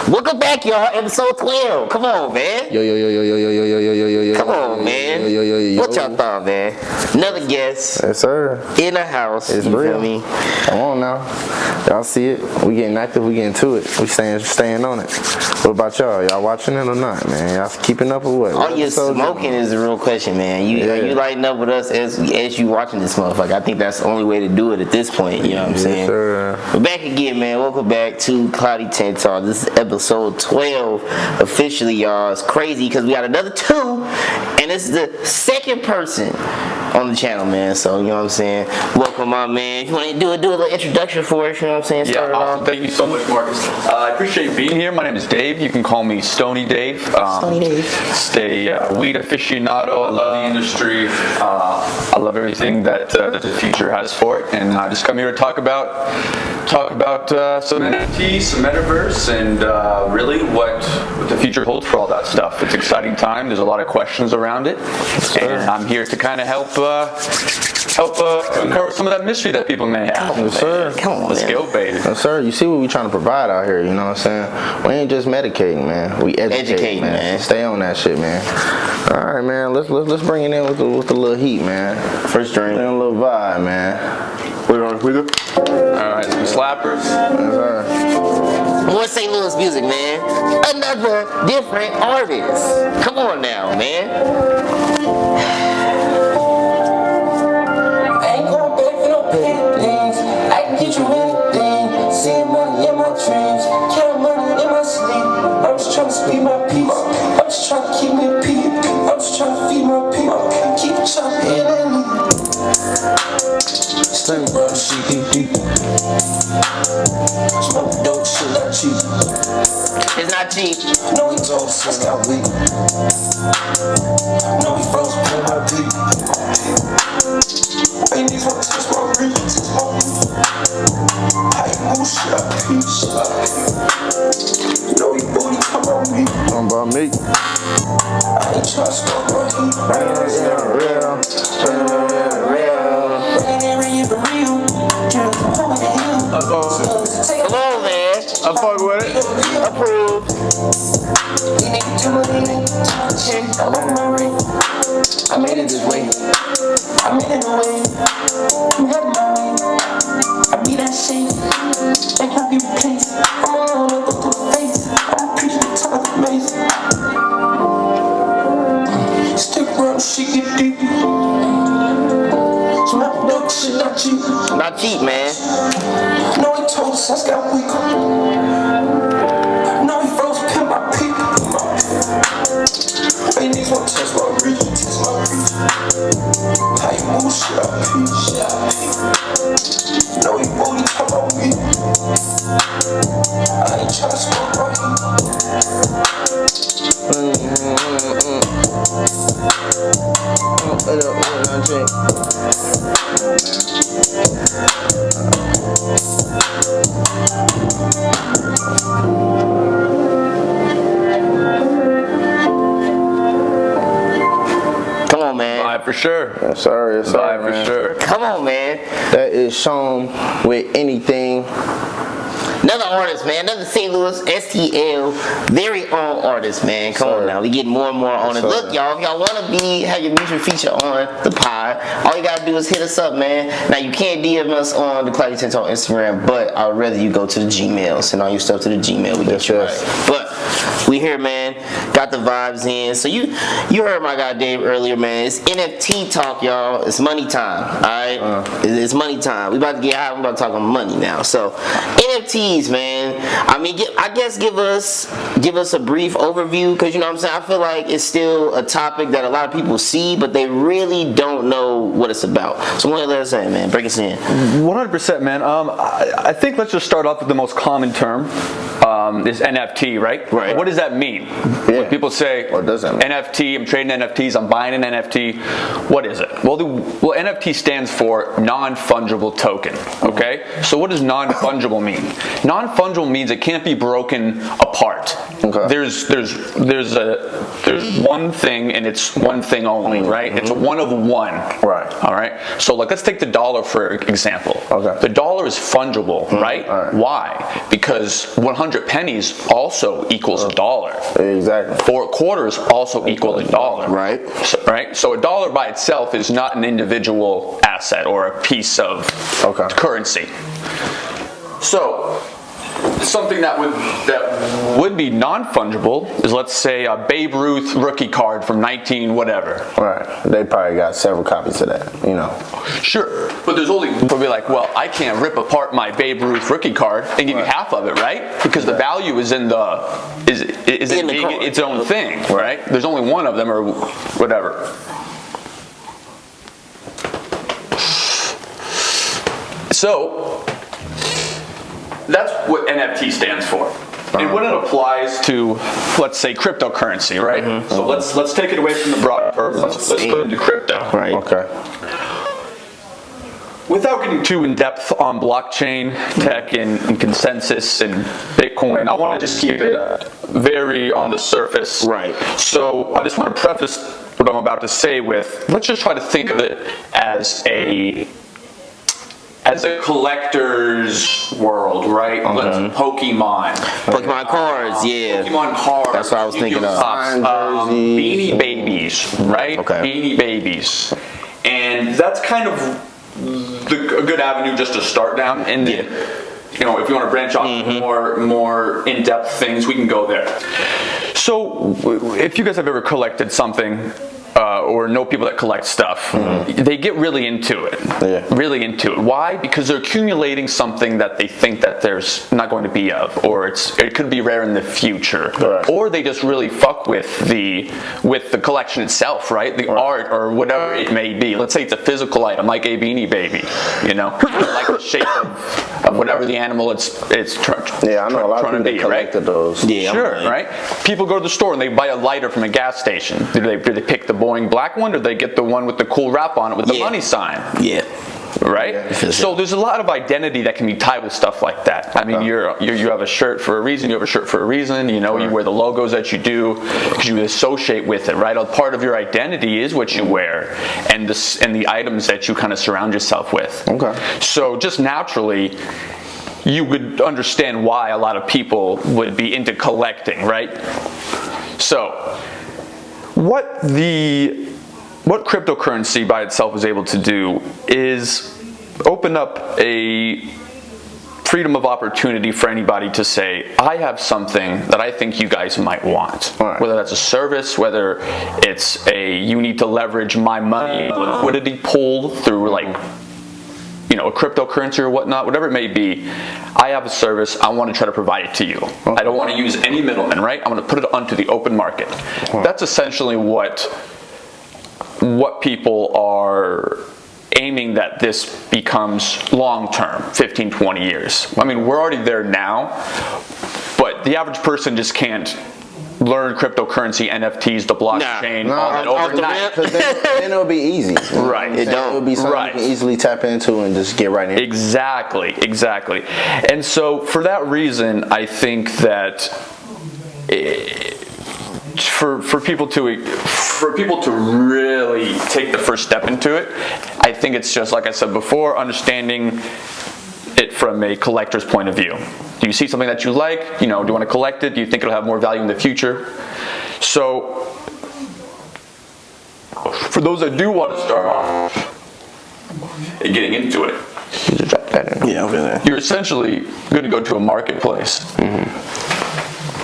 Welcome back, y'all. Episode 12. Come on, man. Yo. Come on, man. Yo. What y'all thought, man? Another guest. Yes, sir. In the house. It's you real. Feel me? Come on now. Y'all see it. We getting active. We getting to it. We staying on it. What about y'all? Y'all watching it or not, man? Y'all keeping up or what? All you smoking is the real question, man. Are you lighting up with us as you watching this motherfucker? I think that's the only way to do it at this point. You know what I'm saying? Sir. We're back again, man. Welcome back to Cloudytenttalk. This is episode 12 officially, y'all. It's crazy because we got another 2, and this is the second person on the channel, man. So, you know what I'm saying? Welcome, my man. If you want to do a little introduction for us, you know what I'm saying? Yeah, awesome. Thank you so much, Marcus. I appreciate being here. My name is Dave. You can call me Stoneydave. Stoneydave. Stay weed aficionado. I love the industry. I love everything that the future has for it. And I just come here to talk about some NFTs, some Metaverse, and really what the future holds for all that stuff. It's an exciting time. There's a lot of questions around it. And I'm here to kind of help uncover some of that mystery that people may have. Yes, sir. Come on, Let's man. go, baby. Yes, sir. You see what we trying to provide out here, you know what I'm saying? We ain't just medicating, man. We educating, man. Stay on that shit, man. All right, man. Let's bring it in with the little heat, man. First drink. A little vibe, man. All right, some slappers. Yes, sir. More St. Louis music, man. Another different artist. Come on now, man. I ain't going back for no petty things. I can get you anything. Seeing money in my dreams, counting money in my sleep. I'm just trying to speed my peace. I'm just trying to keep me peace. I'm just trying to feed my people. Keep chopping and leave. Stay around the CDD. Smoke dope, shit not cheap. It's not cheap. No, he told us I got weak. No, he froze in my deep. Ain't these one touch my reach. I ain't move shit up, peace. No, he booty come on me. Talking about me. I ain't trying to smoke my heat. Real. Come on, man. I'm fucking with it. Approved. I made it this way. I made it away. I'm heading my way. I be that shit. Ain't gonna be replaced. I'm alone, I go through the face. I'm preaching the top of the maze. Stick around, shit get deep. Smoke dope, shit not cheap. Not cheap, man. No, he told us I got weak. No, he froze pin my peak. Ain't these one touch my reach. How you move shit up, peace. No, he booty come on me. I ain't tryna smoke my Come on, man. Vibe for sure. Yes, sir. Yes, sir, Vibe for man. sure. Come on, man. That is Shome with anything. Another artist, man. Another St. Louis STL very own artist, man. Come on now. We get more and more on it. sir. Look, y'all, if y'all want to have your music feature on the pod, all you got to do is hit us up, man. Now, you can't DM us on the Cloudytenttalk on Instagram, but I'd rather you go to the Gmail. Send all your stuff to the Gmail. We get you Yes. right. But we here, man. Got the vibes in. So you heard my guy Dave earlier, man. It's NFT talk, y'all. It's money time, all right? It's money time. We about to get high. We about to talk on money now. So NFTs, man. I mean, I guess give us a brief overview, because you know what I'm saying. I feel like it's still a topic that a lot of people see, but they really don't know what it's about. So what let us say, man? Break us in. 100%, man. I think let's just start off with the most common term. Is NFT, right? Right. What does that mean? When people say What does that mean? NFT, I'm trading NFTs, I'm buying an NFT. What is it? Well, NFT stands for non-fungible token. Okay. So what does non-fungible mean? Non-fungible means it can't be broken apart. Okay. There's one thing, and it's one thing only, right? It's a one of one. Right. All right. So like, let's take the dollar for example. Okay. The dollar is fungible, right? All right. Why? Because 100 pennies also equals a dollar. Exactly. 4 quarters also equal a dollar. Right. So a dollar by itself is not an individual asset or a piece of currency. So something that would be non-fungible is, let's say, a Babe Ruth rookie card from 19 whatever. Right. They probably got several copies of that, you know. Sure, but there's only people be like, well, I can't rip apart my Babe Ruth rookie card and give you half of it, right? Because the value is in in being its own thing, right? There's only one of them or whatever. So that's what NFT stands for. And when it applies to, let's say, cryptocurrency, right? So let's take it away from the broad purpose. Let's put it into crypto. Right. Okay. Without getting too in depth on blockchain tech and consensus and Bitcoin, I want to just keep it very on the surface. Right. So I just want to preface what I'm about to say with, let's just try to think of it as a collector's world, right? Pokemon cards, yeah. Pokemon cards. That's what I was thinking of. Beanie Babies, right? Okay. Beanie Babies. And that's kind of a good avenue just to start down. And then, you know, if you want to branch off more in-depth things, we can go there. So if you guys have ever collected something, or know people that collect stuff, they get really into it. Yeah. Really into it. Why? Because they're accumulating something that they think that there's not going to be of, or it could be rare in the future. Correct. Or they just really fuck with the collection itself, right? The art or whatever it may be. Let's say it's a physical item, like a Beanie Baby, you know, like the shape of whatever the animal it's trying I know a lot of people that collected those. Yeah, sure, right? People go to the store and they buy a lighter from a gas station. Do they pick the boring black one, or do they get the one with the cool wrap on it with the money sign? Yeah. Right? Yeah. So there's a lot of identity that can be tied with stuff like that. I mean, you have a shirt for a reason, you have a shirt for a reason, you know, you wear the logos that you do because you associate with it, right? A part of your identity is what you wear and the items that you kind of surround yourself with. Okay. So just naturally, you would understand why a lot of people would be into collecting, right? So what cryptocurrency by itself is able to do is open up a freedom of opportunity for anybody to say, I have something that I think you guys might want. Right. Whether that's a service, whether it's you need to leverage my money, liquidity pool through like, you know, a cryptocurrency or whatnot, whatever it may be. I have a service, I want to try to provide it to you. Okay. I don't want to use any middlemen, right? I want to put it onto the open market. That's essentially what people are aiming that this becomes long-term, 15, 20 years. I mean, we're already there now, but the average person just can't learn cryptocurrency, NFTs, the blockchain, all that overnight. Because then it'll be easy. Right. It'll be something you can easily tap into and just get right in. Exactly. And so for that reason, I think that for people to really take the first step into it, I think it's just like I said before, understanding it from a collector's point of view. Do you see something that you like? You know, do you want to collect it? Do you think it'll have more value in the future? So, for those that do want to start off and getting into it, you're essentially going to go to a marketplace.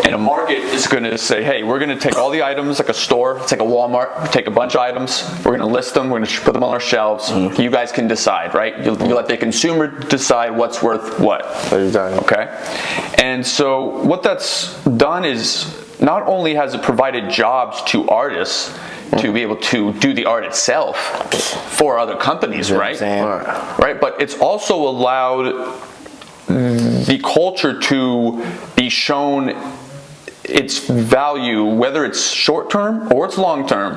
And a market is going to say, hey, we're going to take all the items, like a store, it's like a Walmart, take a bunch of items, we're going to list them, we're going to put them on our shelves. You guys can decide, right? You let the consumer decide what's worth what. Okay? And so what that's done is not only has it provided jobs to artists to be able to do the art itself for other companies, right? Right, but it's also allowed the culture to be shown its value, whether it's short term or it's long term.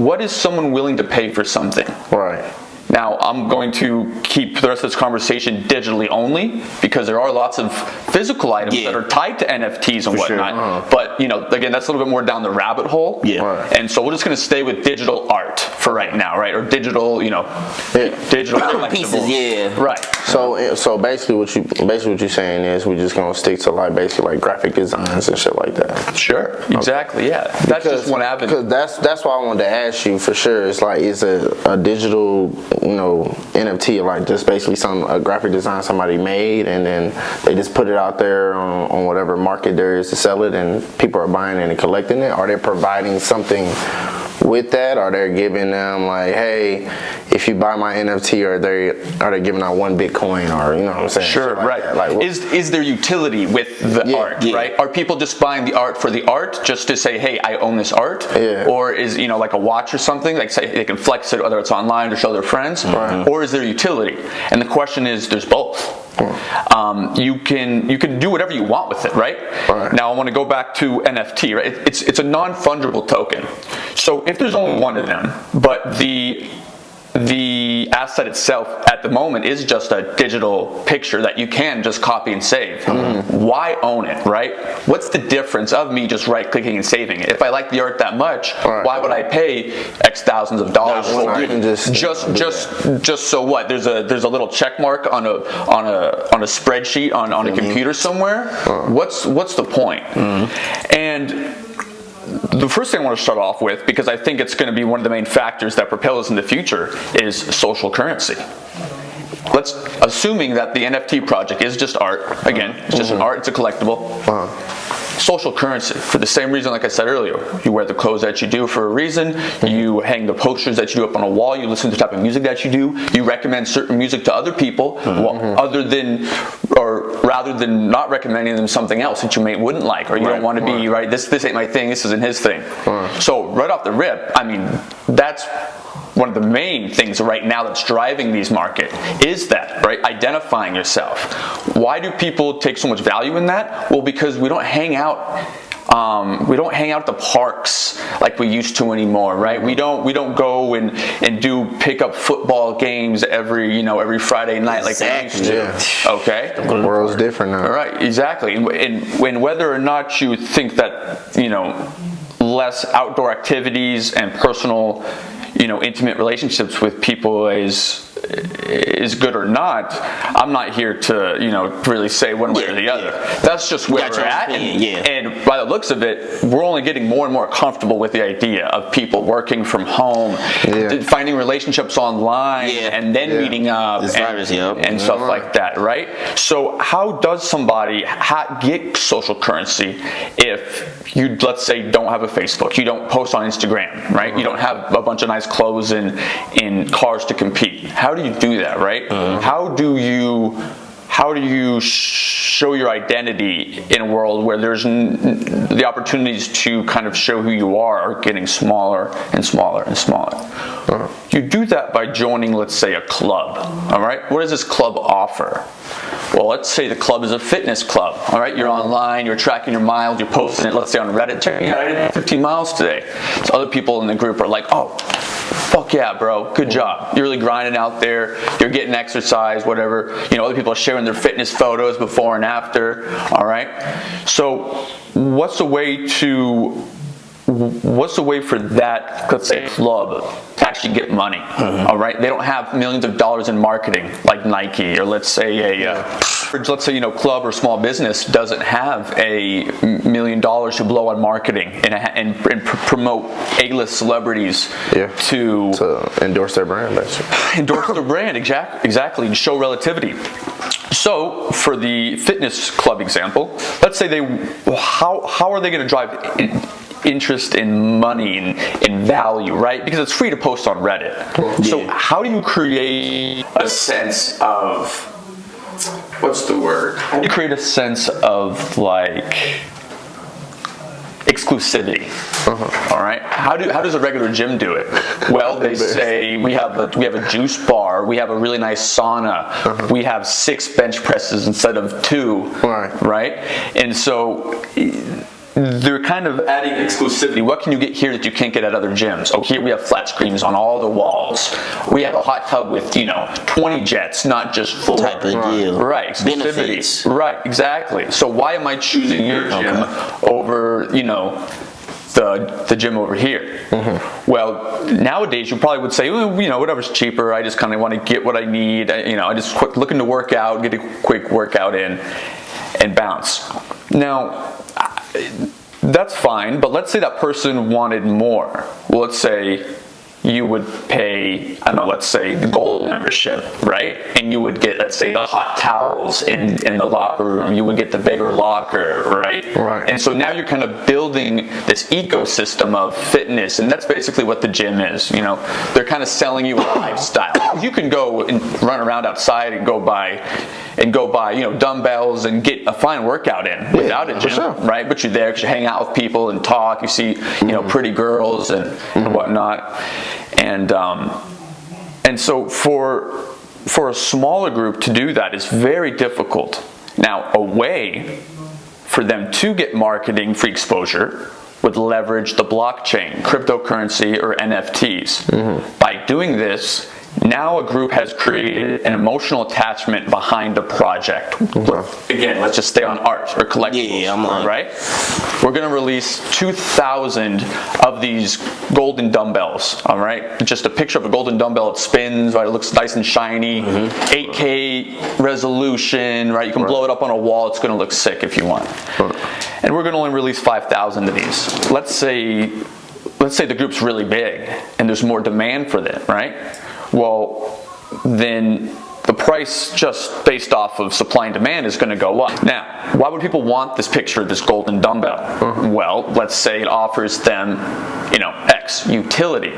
What is someone willing to pay for something? Right. Now, I'm going to keep the rest of this conversation digitally only, because there are lots of physical items that are tied to NFTs and whatnot. But again, that's a little bit more down the rabbit hole. And so we're just going to stay with digital art for right now, right? Or digital, digital pieces, right. So basically what you're saying is we're just gonna stick to basically like graphic designs and shit like that. Sure, exactly, yeah. That's just one avenue. Because that's why I wanted to ask you for sure. It's like, is a digital, NFT like just basically a graphic design somebody made and then they just put it out there on whatever market there is to sell it and people are buying it and collecting it? Are they providing something with that? Are they giving them like, hey, if you buy my NFT, are they giving out 1 Bitcoin, or you know what I'm saying? Sure, right. Like, is there utility with the art, right? Are people just buying the art for the art, just to say, hey, I own this art? Or is, like a watch or something, like say they can flex it, whether it's online to show their friends, or is there utility? And the question is, there's both. You can do whatever you want with it, right? Now I want to go back to NFT, right? It's a non-fungible token. So if there's only one of them, but the asset itself at the moment is just a digital picture that you can just copy and save. Why own it, right? What's the difference of me just right-clicking and saving it? If I like the art that much, why would I pay X thousands of dollars for it? Just so what? There's a little check mark on a spreadsheet on a computer somewhere. What's the point? And the first thing I want to start off with, because I think it's going to be one of the main factors that propel us in the future, is social currency. Assuming that the NFT project is just art, again, it's just an art, it's a collectible. Social currency, for the same reason, like I said earlier, you wear the clothes that you do for a reason, you hang the posters that you do up on a wall, you listen to the type of music that you do, you recommend certain music to other people, rather than not recommending them something else that your mate wouldn't like, or you don't want to be, right, this ain't my thing, this isn't his thing. So right off the rip, I mean, that's one of the main things right now that's driving these market, is that, right? Identifying yourself. Why do people take so much value in that? Well, because we don't hang out. We don't hang out at the parks like we used to anymore, right? We don't go and do pickup football games every Friday night like we used to. Okay, the world's different now. All right, exactly. And whether or not you think that less outdoor activities and personal intimate relationships with people is good or not, I'm not here to really say one way or the other. That's just where we're at, and by the looks of it, we're only getting more and more comfortable with the idea of people working from home, finding relationships online, and then meeting up and stuff like that, right? So how does somebody get social currency if you, let's say, don't have a Facebook, you don't post on Instagram, right? You don't have a bunch of nice clothes and cars to compete? How do you do that, right? How do you show your identity in a world where there's the opportunities to kind of show who you are getting smaller and smaller and smaller? You do that by joining, let's say, a club. All right, what does this club offer? Well, let's say the club is a fitness club. All right, you're online, you're tracking your miles, you're posting it, let's say on Reddit, check me out, I did 15 miles today. So other people in the group are like, oh, fuck yeah, bro, good job. You're really grinding out there, you're getting exercise, whatever. Other people are sharing their fitness photos before and after, all right? So what's a way for that, let's say, club to actually get money? All right, they don't have millions of dollars in marketing like Nike, or let's say club or small business doesn't have $1 million to blow on marketing and promote A-list celebrities to endorse their brand, basically. Endorse their brand, exactly, and show relativity. So for the fitness club example, let's say how are they going to drive interest in money and value, right? Because it's free to post on Reddit. So how do you create a sense of, what's the word? How do you create a sense of like exclusivity? All right. How does a regular gym do it? Well, they say we have a juice bar, we have a really nice sauna, we have 6 bench presses instead of 2, right? And so they're kind of adding exclusivity. What can you get here that you can't get at other gyms? Oh, here we have flat screens on all the walls. We have a hot tub with 20 jets, not just 4. Type of deal. Right, exclusivity. Benefits. Right, exactly. So why am I choosing your gym over the gym over here? Well, nowadays you probably would say, whatever's cheaper. I just kind of want to get what I need. I just looking to work out, get a quick workout in, and bounce. Now, that's fine, but let's say that person wanted more. Well, let's say you would pay, let's say the gold membership, right? And you would get, let's say, the hot towels in the locker room. You would get the bigger locker, right? Right. And so now you're kind of building this ecosystem of fitness, and that's basically what the gym is. They're kind of selling you a lifestyle. You can go and run around outside and go buy dumbbells and get a fine workout in without a gym, sure. right? But you're there because you hang out with people and talk. You see, pretty girls and whatnot. And so for a smaller group to do that is very difficult. Now, a way for them to get marketing free exposure would leverage the blockchain, cryptocurrency, or NFTs. By doing this, now a group has created an emotional attachment behind a project. Again, let's just stay on art or collectibles, right? We're going to release 2,000 of these golden dumbbells, all right? Just a picture of a golden dumbbell. It spins, right? It looks nice and shiny. 8K resolution, right? You can blow it up on a wall. It's going to look sick if you want. And we're going to only release 5,000 of these. Let's say the group's really big and there's more demand for them, right? Well, then the price just based off of supply and demand is going to go up. Now, why would people want this picture of this golden dumbbell? Well, let's say it offers them, X utility,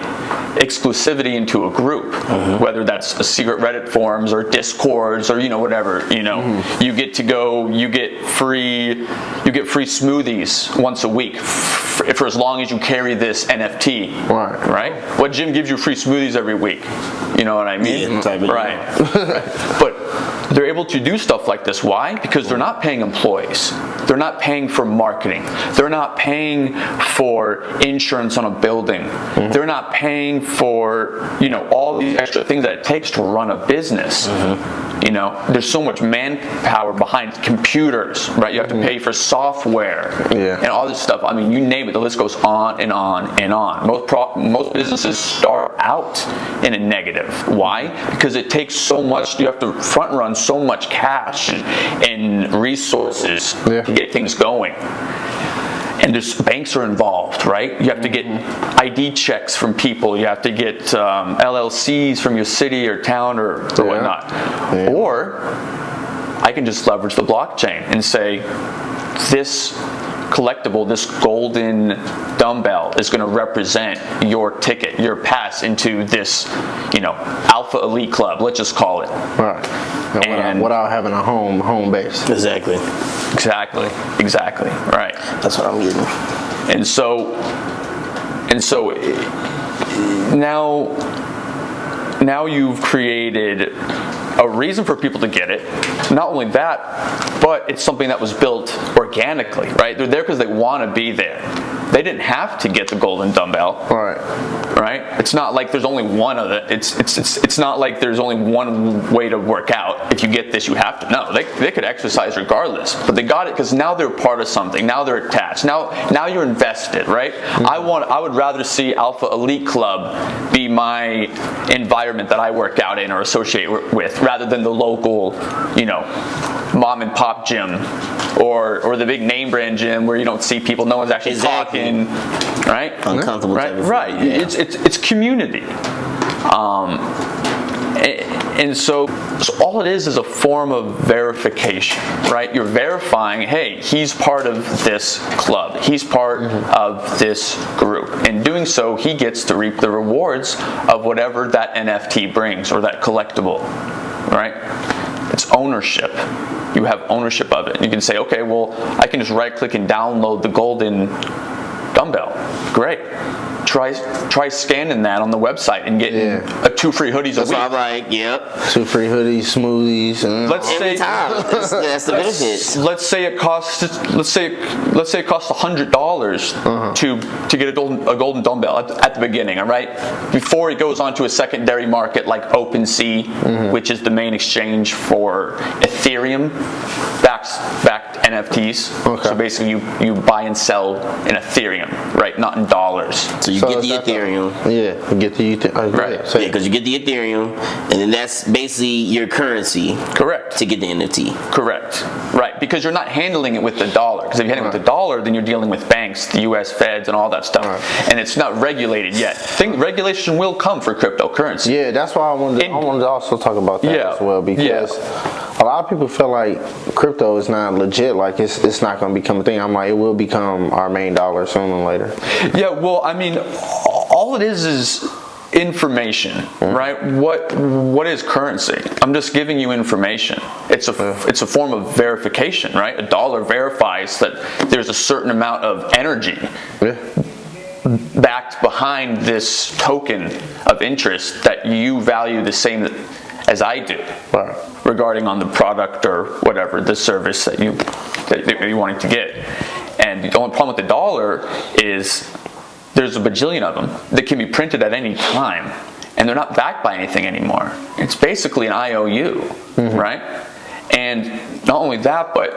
exclusivity into a group, whether that's a secret Reddit forums or Discords or whatever. You get free smoothies once a week for as long as you carry this NFT. Right? What gym gives you free smoothies every week? You know what I mean? Right. But they're able to do stuff like this. Why? Because they're not paying employees. They're not paying for marketing. They're not paying for insurance on a building. They're not paying for, all these extra things that it takes to run a business. There's so much manpower behind computers, right? You have to pay for software and all this stuff. You name it, the list goes on and on and on. Most businesses start out in a negative. Why? Because it takes so much, you have to front run so much cash and resources to get things going. And there's banks are involved, right? You have to get ID checks from people. You have to get LLCs from your city or town or whatnot. Or I can just leverage the blockchain and say, this collectible, this golden dumbbell is going to represent your ticket, your pass into this, Alpha Elite Club, let's just call it. Right. And without having a home base. Exactly. Right. That's what I'm getting. And so now you've created a reason for people to get it. Not only that, but it's something that was built organically, right? They're there because they want to be there. They didn't have to get the golden dumbbell. Right? It's not like there's only one of it. It's not like there's only one way to work out. If you get this, you have to. No, they could exercise regardless. But they got it because now they're part of something. Now they're attached. Now you're invested, right? I would rather see Alpha Elite Club be my environment that I work out in or associate with, rather than the local, mom and pop gym or the big name brand gym where you don't see people, no one's actually talking, right? Uncomfortable. Right. It's community. And so all it is a form of verification, right? You're verifying, hey, he's part of this club. He's part of this group. In doing so, he gets to reap the rewards of whatever that NFT brings or that collectible, right? It's ownership. You have ownership of it. You can say, okay, well, I can just right-click and download the golden dumbbell. Great. try scanning that on the website and getting 2 free hoodies That's a week. why I'm like, yep. 2 free hoodies, smoothies, and Let's Every say time. That's the benefits. let's say it costs $100 to get a golden dumbbell at the beginning, all right? Before it goes on to a secondary market like OpenSea, which is the main exchange for Ethereum backed NFTs. Okay. So basically you buy and sell in Ethereum, right? Not in dollars. So you get the Ethereum. Yeah, you get the Ethereum. Right. Yeah, because you get the Ethereum, and then that's basically your currency. Correct. To get the NFT. Correct. Right, because you're not handling it with the dollar. Because if you're handling it with the dollar, then you're dealing with banks, the U.S. Feds, and all that stuff. And it's not regulated yet. Regulation will come for cryptocurrency. Yeah, that's why I wanted to also talk about that as well, because a lot of people feel like crypto is not legit, like it's not going to become a thing. I'm like, it will become our main dollar sooner than later. Yeah, well, I mean, all it is information, right? What is currency? I'm just giving you information. It's a form of verification, right? A dollar verifies that there's a certain amount of energy backed behind this token of interest that you value the same as I do, regarding on the product or whatever, the service that you're wanting to get. And the only problem with the dollar is there's a bajillion of them that can be printed at any time, and they're not backed by anything anymore. It's basically an IOU, right? And not only that, but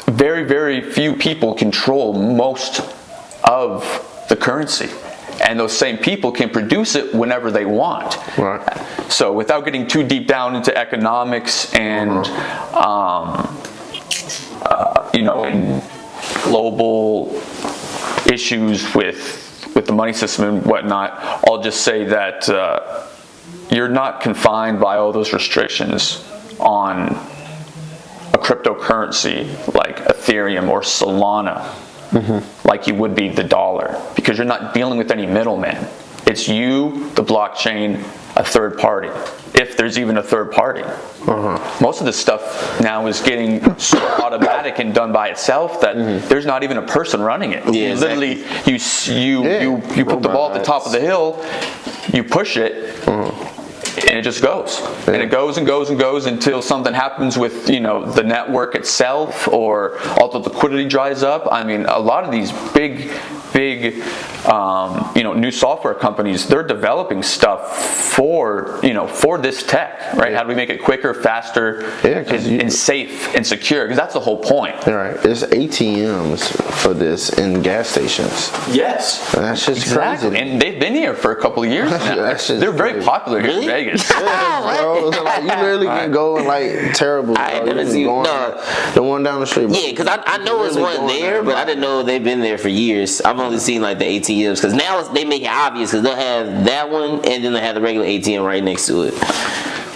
very, very few people control most of the currency. And those same people can produce it whenever they want. Right. So without getting too deep down into economics and and global issues with the money system and whatnot, I'll just say that you're not confined by all those restrictions on a cryptocurrency like Ethereum or Solana, like you would be the dollar, because you're not dealing with any middleman. It's you, the blockchain, a third party, if there's even a third party. Most of this stuff now is getting so automatic and done by itself that there's not even a person running it. Yeah, Literally, you put the ball at the top of the hill, you push it, and it just goes. And it goes and goes and goes until something happens with the network itself, or all the liquidity dries up. I mean, a lot of these big new software companies, they're developing stuff for this tech, right? How do we make it quicker, faster, and safe and secure? Because that's the whole point. Right. There's ATMs for this in gas stations. Yes. And that's just exactly. crazy. And they've been here for a couple of years now. They're very popular here in Vegas. Bro, so like, you literally can go in like terrible. I never You seen can go on the one down the street. Yeah, because I know it's one there, but I didn't know they've been there for years. I've only seen like the ATMs, because now they make it obvious, because they'll have that one and then they have the regular ATM right next to it.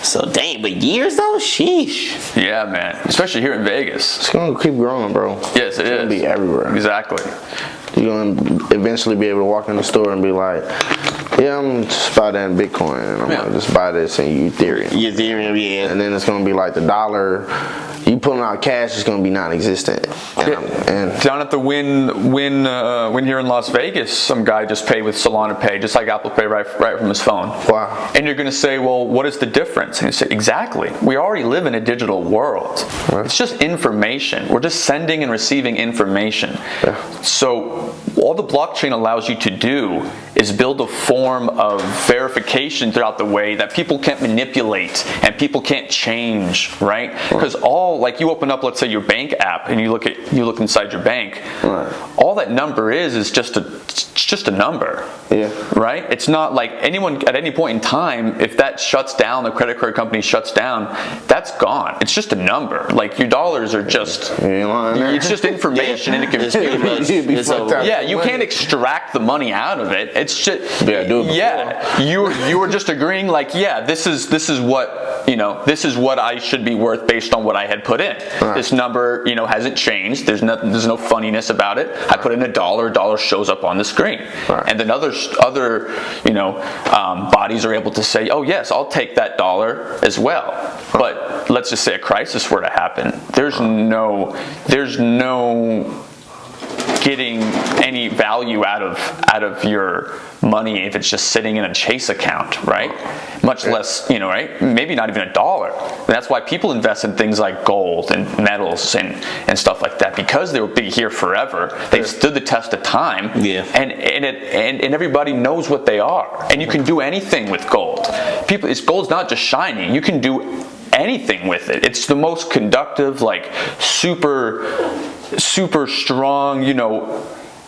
So dang, but years though, sheesh. Yeah, man. Especially here in Vegas. It's gonna keep growing, bro. Yes, it is. It's gonna be everywhere. Exactly. You're gonna eventually be able to walk in the store and be like, yeah, I'm just buy that in Bitcoin, and I'm gonna just buy this in Ethereum. Ethereum, yeah. And then it's gonna be like the dollar. You pulling out cash is gonna be non-existent. And down at the Win here in Las Vegas, some guy just paid with Solana Pay, just like Apple Pay, right from his phone. Wow. And you're gonna say, well, what is the difference? And you say, exactly. We already live in a digital world. Right. It's just information. We're just sending and receiving information. Yeah. So all the blockchain allows you to do is build a form of verification throughout the way that people can't manipulate and people can't change, right? Because like you open up, let's say, your bank app, and you look inside your bank. Right. All that number is just a number. Yeah. Right? It's not like anyone at any point in time, if that shuts down, the credit card company shuts down, that's gone. It's just a number. Like your dollars are just it's just information in a computer. You can't extract the money out of it. It's just you were just agreeing like, this is what I should be worth based on what I had put in. Right. This number hasn't changed. There's no funniness about it. I put in a dollar shows up on the screen. Right. And then other bodies are able to say, oh yes, I'll take that dollar as well. But let's just say a crisis were to happen. There's no getting any value out of your money if it's just sitting in a Chase account, right? Much less, right? Maybe not even $1. And that's why people invest in things like gold and metals and stuff like that, because they will be here forever. They've stood the test of time, and everybody knows what they are. And you can do anything with gold. Gold's not just shiny. You can do anything with it. It's the most conductive, like super strong,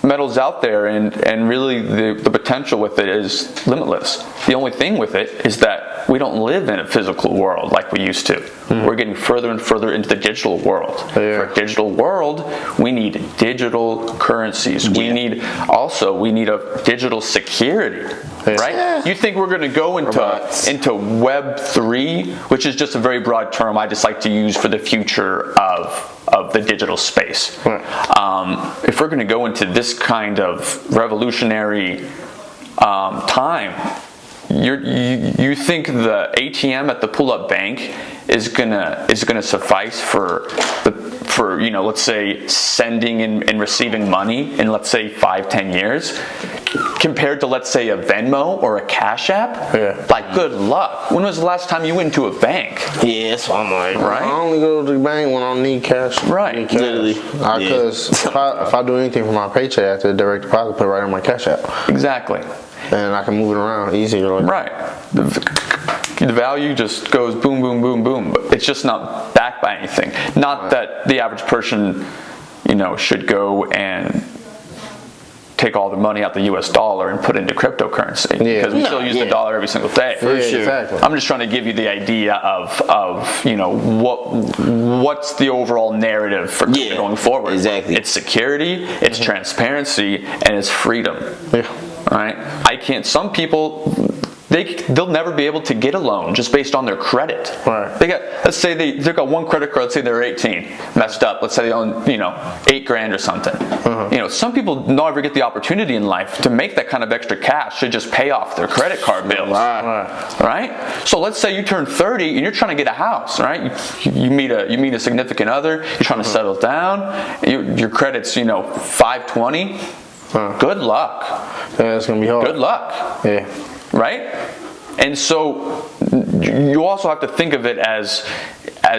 metals out there, and really the potential with it is limitless. The only thing with it is that we don't live in a physical world like we used to. We're getting further and further into the digital world. For a digital world, we need digital currencies. We need a digital security. Right? You think we're going to go into Web 3, which is just a very broad term I just like to use for the future of the digital space. If we're going to go into this kind of revolutionary time, you think the ATM at the pull-up bank is gonna suffice for let's say sending and receiving money in, let's say, 5-10 years, compared to, let's say, a Venmo or a Cash App? Like, good luck. When was the last time you went to a bank? Yeah, that's what I'm like. Right? I only go to the bank when I need cash. Right. Literally. Because if I do anything for my paycheck, I have to direct deposit, put it right on my Cash App. Exactly. And I can move it around easier. Right. The value just goes boom, boom, boom, boom. But it's just not backed by anything. Not that the average person, should go and take all the money out the US dollar and put it into cryptocurrency. Because we still use the dollar every single day. For sure. Exactly. I'm just trying to give you the idea of what's the overall narrative for going forward. Exactly. It's security, it's transparency, and it's freedom. Right? Some people, they'll never be able to get a loan just based on their credit. Right. Let's say they've got one credit card. Let's say they're 18, messed up. Let's say they own $8,000 or something. Some people never get the opportunity in life to make that kind of extra cash to just pay off their credit card bills. Right. So let's say you turn 30 and you're trying to get a house. Right. You meet a significant other. You're trying to settle down. Your credit's 520. Good luck. Yeah, it's gonna be hard. Good luck. Yeah. Right? And so you also have to think of it as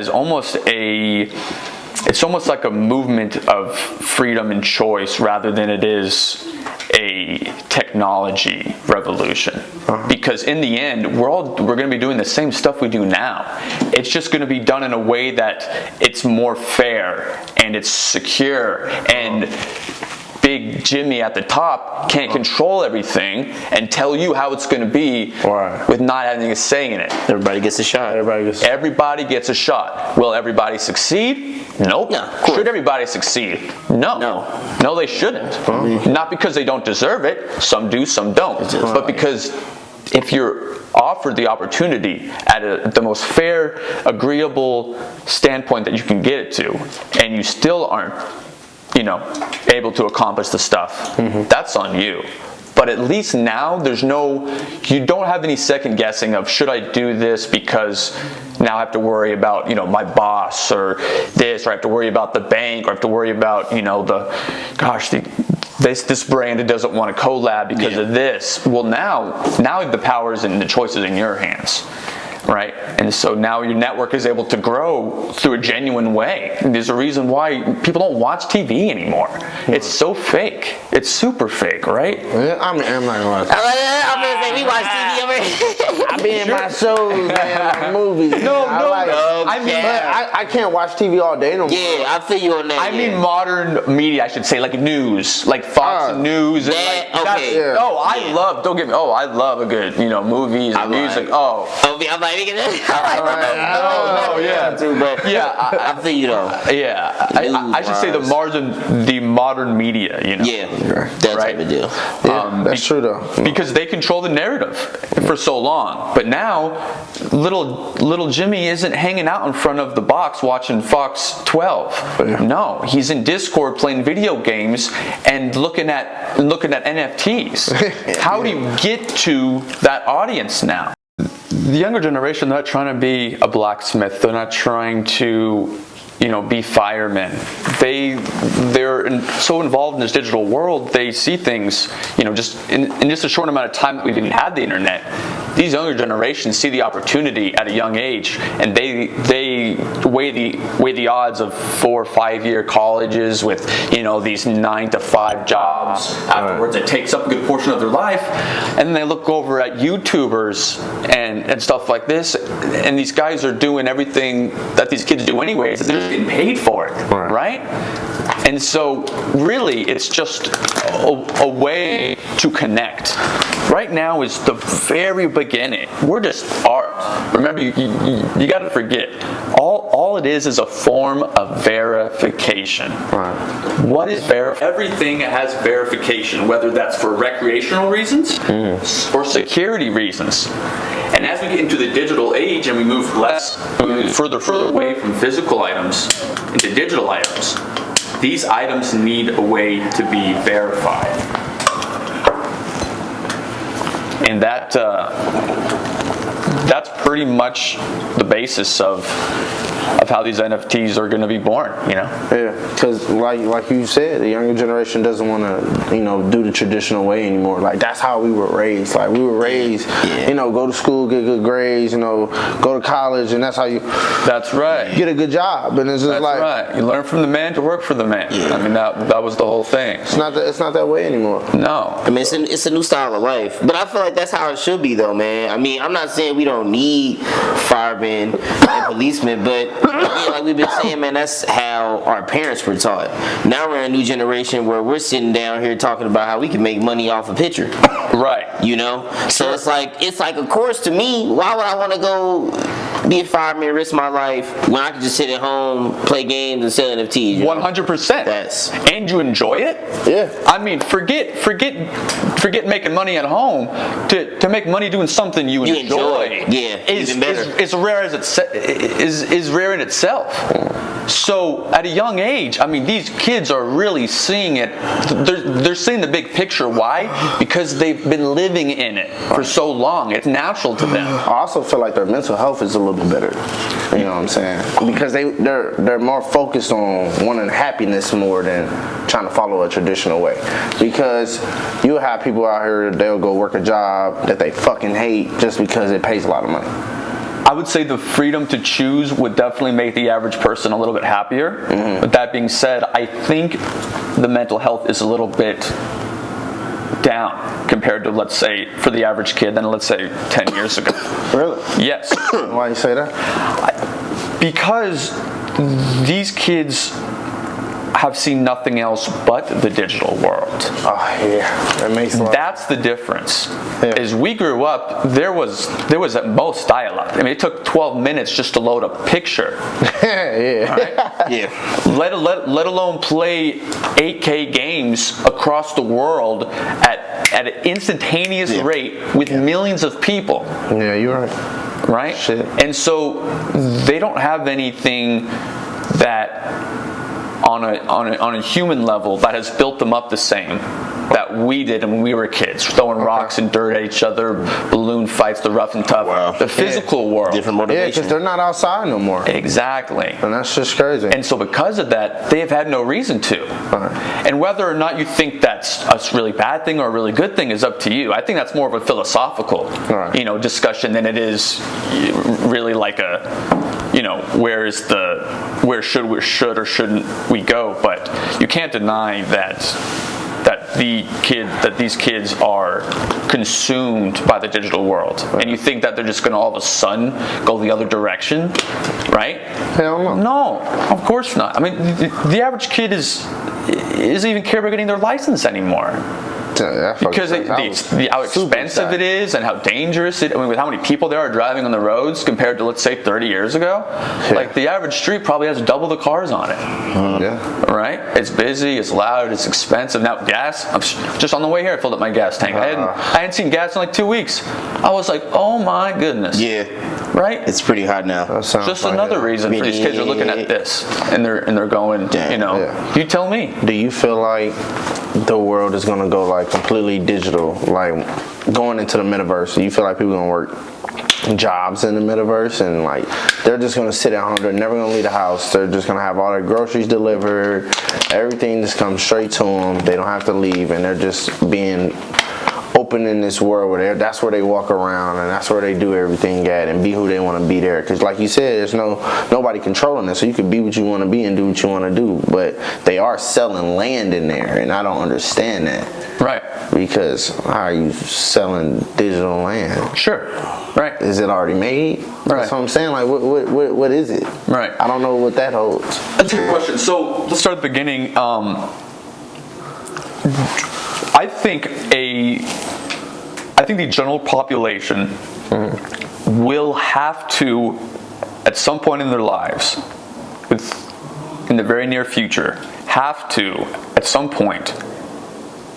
almost it's almost like a movement of freedom and choice rather than it is a technology revolution. Because in the end, we're going to be doing the same stuff we do now. It's just going to be done in a way that it's more fair and it's secure, and Big Jimmy at the top can't control everything and tell you how it's going to be with not having a say in it. Everybody gets a shot. Everybody gets a shot. Will everybody succeed? Nope. Should everybody succeed? No, they shouldn't. Not because they don't deserve it. Some do, some don't. But because if you're offered the opportunity at the most fair, agreeable standpoint that you can get it to, and you still aren't able to accomplish the stuff, that's on you. But at least now you don't have any second guessing of, should I do this because now I have to worry about, my boss or this, or I have to worry about the bank, or I have to worry about, this brand doesn't want to collab because of this. Well, now the power is and the choice is in your hands. Right? And so now your network is able to grow through a genuine way. And there's a reason why people don't watch TV anymore. It's so fake. It's super fake, right? Yeah, I'm not gonna lie. I'm gonna say we watch TV over here. I be in my shows, man, my movies. I can't watch TV all day no more. Yeah, I feel you on that. I mean modern media, I should say, like news, like Fox News. And I love a good, movies and music. I'm like, I feel you though. Yeah, I should say the modern media, Yeah, that type of deal. That's true though. Because they control the narrative for so long. But now, little Jimmy isn't hanging out in front of the box watching Fox 12. No, he's in Discord playing video games and looking at NFTs. How do you get to that audience now? The younger generation, they're not trying to be a blacksmith. They're not trying to be firemen. They're so involved in this digital world, they see things, just in just a short amount of time that we've even had the internet. These younger generations see the opportunity at a young age, and they weigh the odds of 4 or 5 year colleges with these 9 to 5 jobs afterwards. It takes up a good portion of their life, and then they look over at YouTubers and stuff like this, and these guys are doing everything that these kids do anyways. They're just getting paid for it, right? And so really it's just a way to connect. Right now is the very beginning. We're just remember, you got to forget, all it is a form of verification. Right. What is everything has verification, whether that's for recreational reasons or security reasons. And as we get into the digital age and we move further away from physical items into digital items, these items need a way to be verified. And that's pretty much the basis of how these NFTs are going to be born, Yeah, because like you said, the younger generation doesn't want to, do the traditional way anymore. Like, that's how we were raised. Like, we were raised, go to school, get good grades, go to college, and that's how you. That's right. Get a good job, and it's just right. You learn from the man to work for the man. Yeah. I mean, that was the whole thing. It's not that way anymore. No. I mean, it's a new style of life, but I feel like that's how it should be, though, man. I mean, I'm not saying we don't need firemen and policemen, but like we've been saying, man, that's how our parents were taught. Now we're in a new generation where we're sitting down here talking about how we can make money off a picture. Right. So it's like, of course, to me, why would I want to go be a fireman, risk my life when I can just sit at home, play games, and sell NFTs? 100%. And you enjoy it? Yeah. I mean, forget making money at home to make money doing something you enjoy. Yeah, even better. Is rare is rare in itself. So at a young age, I mean, these kids are really seeing it. They're seeing the big picture. Why? Because they've been living in it for so long. It's natural to them. I also feel like their mental health is a little bit better. You know what I'm saying? Because they're more focused on wanting happiness more than trying to follow a traditional way. Because you have people out here, they'll go work a job that they fucking hate just because it pays a lot of money. I would say the freedom to choose would definitely make the average person a little bit happier. But that being said, I think the mental health is a little bit down compared to, let's say, for the average kid than, let's say, 10 years ago. Really? Yes. Why do you say that? Because these kids have seen nothing else but the digital world. Oh yeah, that makes a lot. That's the difference. Yeah. As we grew up, there was at most dial-up. I mean, it took 12 minutes just to load a picture. Yeah. Right? Yeah. Let alone play 8K games across the world at an instantaneous rate with millions of people. Yeah, you're right. Right? Shit. And so they don't have anything that on a human level that has built them up the same that we did when we were kids, throwing rocks and dirt at each other, balloon fights, the rough and tough, the physical world. Different motivation. Yeah, because they're not outside no more. Exactly. And that's just crazy. And so because of that, they have had no reason to. And whether or not you think that's a really bad thing or a really good thing is up to you. I think that's more of a philosophical, discussion than it is really like a, where should or shouldn't we go? But you can't deny that these kids are consumed by the digital world, and you think that they're just going to all of a sudden go the other direction, right? Hell no. No, of course not. I mean, the average kid isn't even care about getting their license anymore. Because how expensive it is and how dangerous it is. I mean, with how many people there are driving on the roads compared to, let's say, 30 years ago. Like, the average street probably has double the cars on it. Right? It's busy, it's loud, it's expensive. Now, gas, I'm just on the way here, I filled up my gas tank. I hadn't seen gas in like 2 weeks. I was like, oh my goodness. Yeah. Right? It's pretty hot now. Just another reason for these kids are looking at this and they're going, you tell me. Do you feel like the world is going to go like completely digital, like going into the metaverse? Do you feel like people are going to work jobs in the metaverse, and like they're just gonna sit at home. They're never gonna leave the house. They're just gonna have all their groceries delivered. Everything just comes straight to them. They don't have to leave, and they're just being open in this world where that's where they walk around, and that's where they do everything at and be who they want to be there. Because like you said, there's nobody controlling it, so you can be what you want to be and do what you want to do. But they are selling land in there, and I don't understand that. Right. Because how are you selling digital land? Sure. Right. Is it already made? Right. That's what I'm saying. Like, what is it? Right. I don't know what that holds. That's a good question. So let's start at the beginning. I think the general population will have to, at some point in their lives, in the very near future, have to, at some point,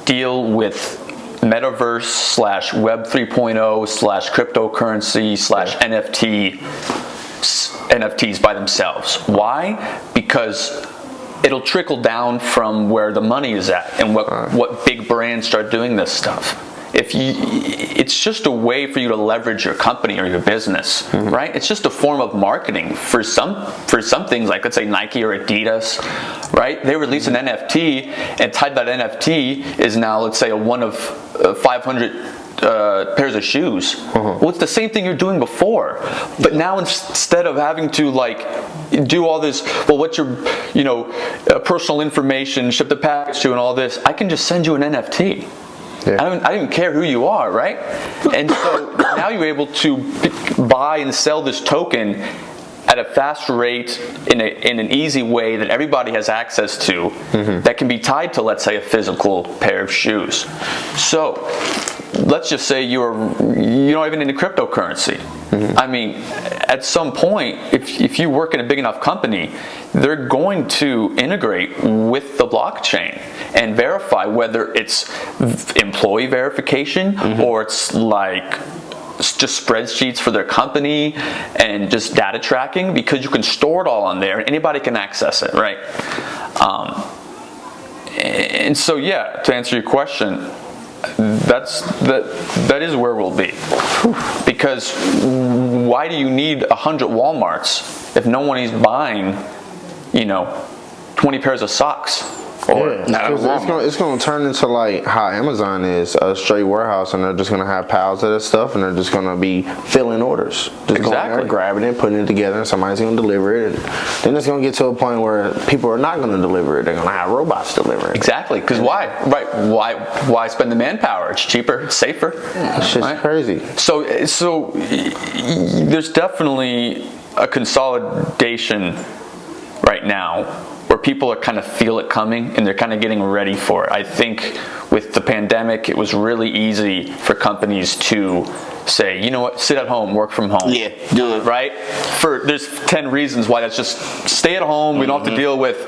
deal with Metaverse / Web 3.0 / cryptocurrency / NFTs by themselves. Why? Because it'll trickle down from where the money is at, and what big brands start doing this stuff. It's just a way for you to leverage your company or your business, right? It's just a form of marketing for some things, like let's say Nike or Adidas, right? They release an NFT, and tied to that NFT is now, let's say, a one of 500 pairs of shoes. Well, it's the same thing you're doing before, but now instead of having to like do all this, well, what's your personal information, ship the package to, and all this, I can just send you an NFT. I don't even care who you are, right? And so now you're able to buy and sell this token at a fast rate in an easy way that everybody has access to, that can be tied to, let's say, a physical pair of shoes. So let's just say you're not even into cryptocurrency. I mean, at some point, if you work in a big enough company, they're going to integrate with the blockchain and verify whether it's employee verification or it's like just spreadsheets for their company and just data tracking, because you can store it all on there and anybody can access it, right? And so, yeah, to answer your question, that is where we'll be. Because why do you need 100 Walmarts if no one is buying 20 pairs of socks? It's going to turn into like how Amazon is, a straight warehouse, and they're just going to have piles of this stuff, and they're just going to be filling orders. Just going there, grabbing it, putting it together, and somebody's going to deliver it. And then it's going to get to a point where people are not going to deliver it. They're going to have robots deliver it. Exactly. Because why? Right. Why spend the manpower? It's cheaper. It's safer. It's just crazy. So there's definitely a consolidation right now, where people are kind of feel it coming and they're kind of getting ready for it. I think with the pandemic, it was really easy for companies to say, you know what, sit at home, work from home. Yeah, do it. Right? There's 10 reasons why that's just stay at home. We don't have to deal with,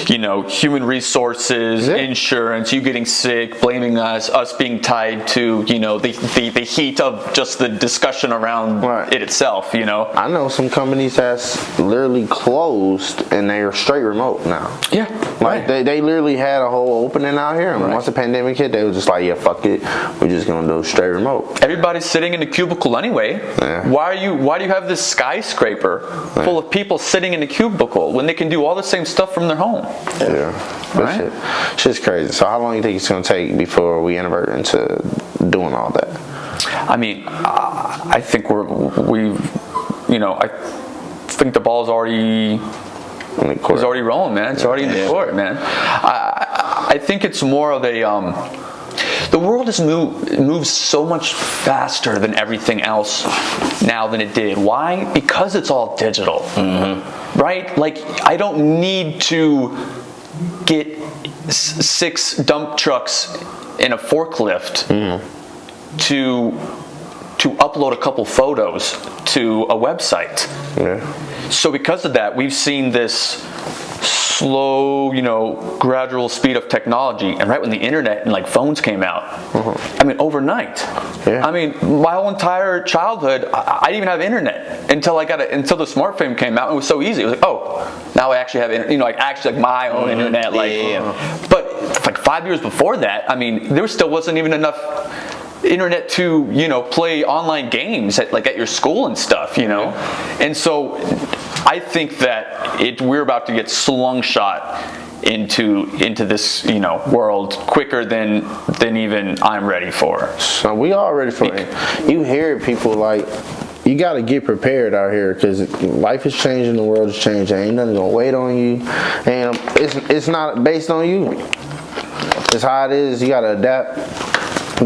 human resources, insurance, you getting sick, blaming us being tied to, the heat of just the discussion around it itself, I know some companies that's literally closed and they're straight remote now. Yeah. Like they literally had a whole opening out here, and once the pandemic hit, they were just like, yeah, fuck it, we're just gonna do straight remote. Everybody's sitting in a cubicle anyway. Why do you have this skyscraper full of people sitting in a cubicle when they can do all the same stuff from their home? Shit's crazy. So how long do you think it's gonna take before we invert into doing all that? I mean, I think I think the ball's already rolling, man. It's already in the court, man. I think it's more of a the world has moves so much faster than everything else now than it did. Why? Because it's all digital, right? Like, I don't need to get 6 dump trucks in a forklift to upload a couple photos to a website. So because of that, we've seen this slow, gradual speed of technology. And right when the internet and like phones came out, I mean, overnight. I mean, my whole entire childhood, I didn't even have internet until until the smartphone came out. It was so easy. It was like, oh, now I actually have internet, actually my own internet. But like 5 years before that, I mean, there still wasn't even enough internet to, you know, play online games at your school and stuff, you know. And so I think that we're about to get slingshot into this, you know, world quicker than even I'm ready for. So we all ready for it. You hear people like, you got to get prepared out here because life is changing, the world is changing. Ain't nothing gonna wait on you, and it's not based on you. It's how it is. You gotta adapt,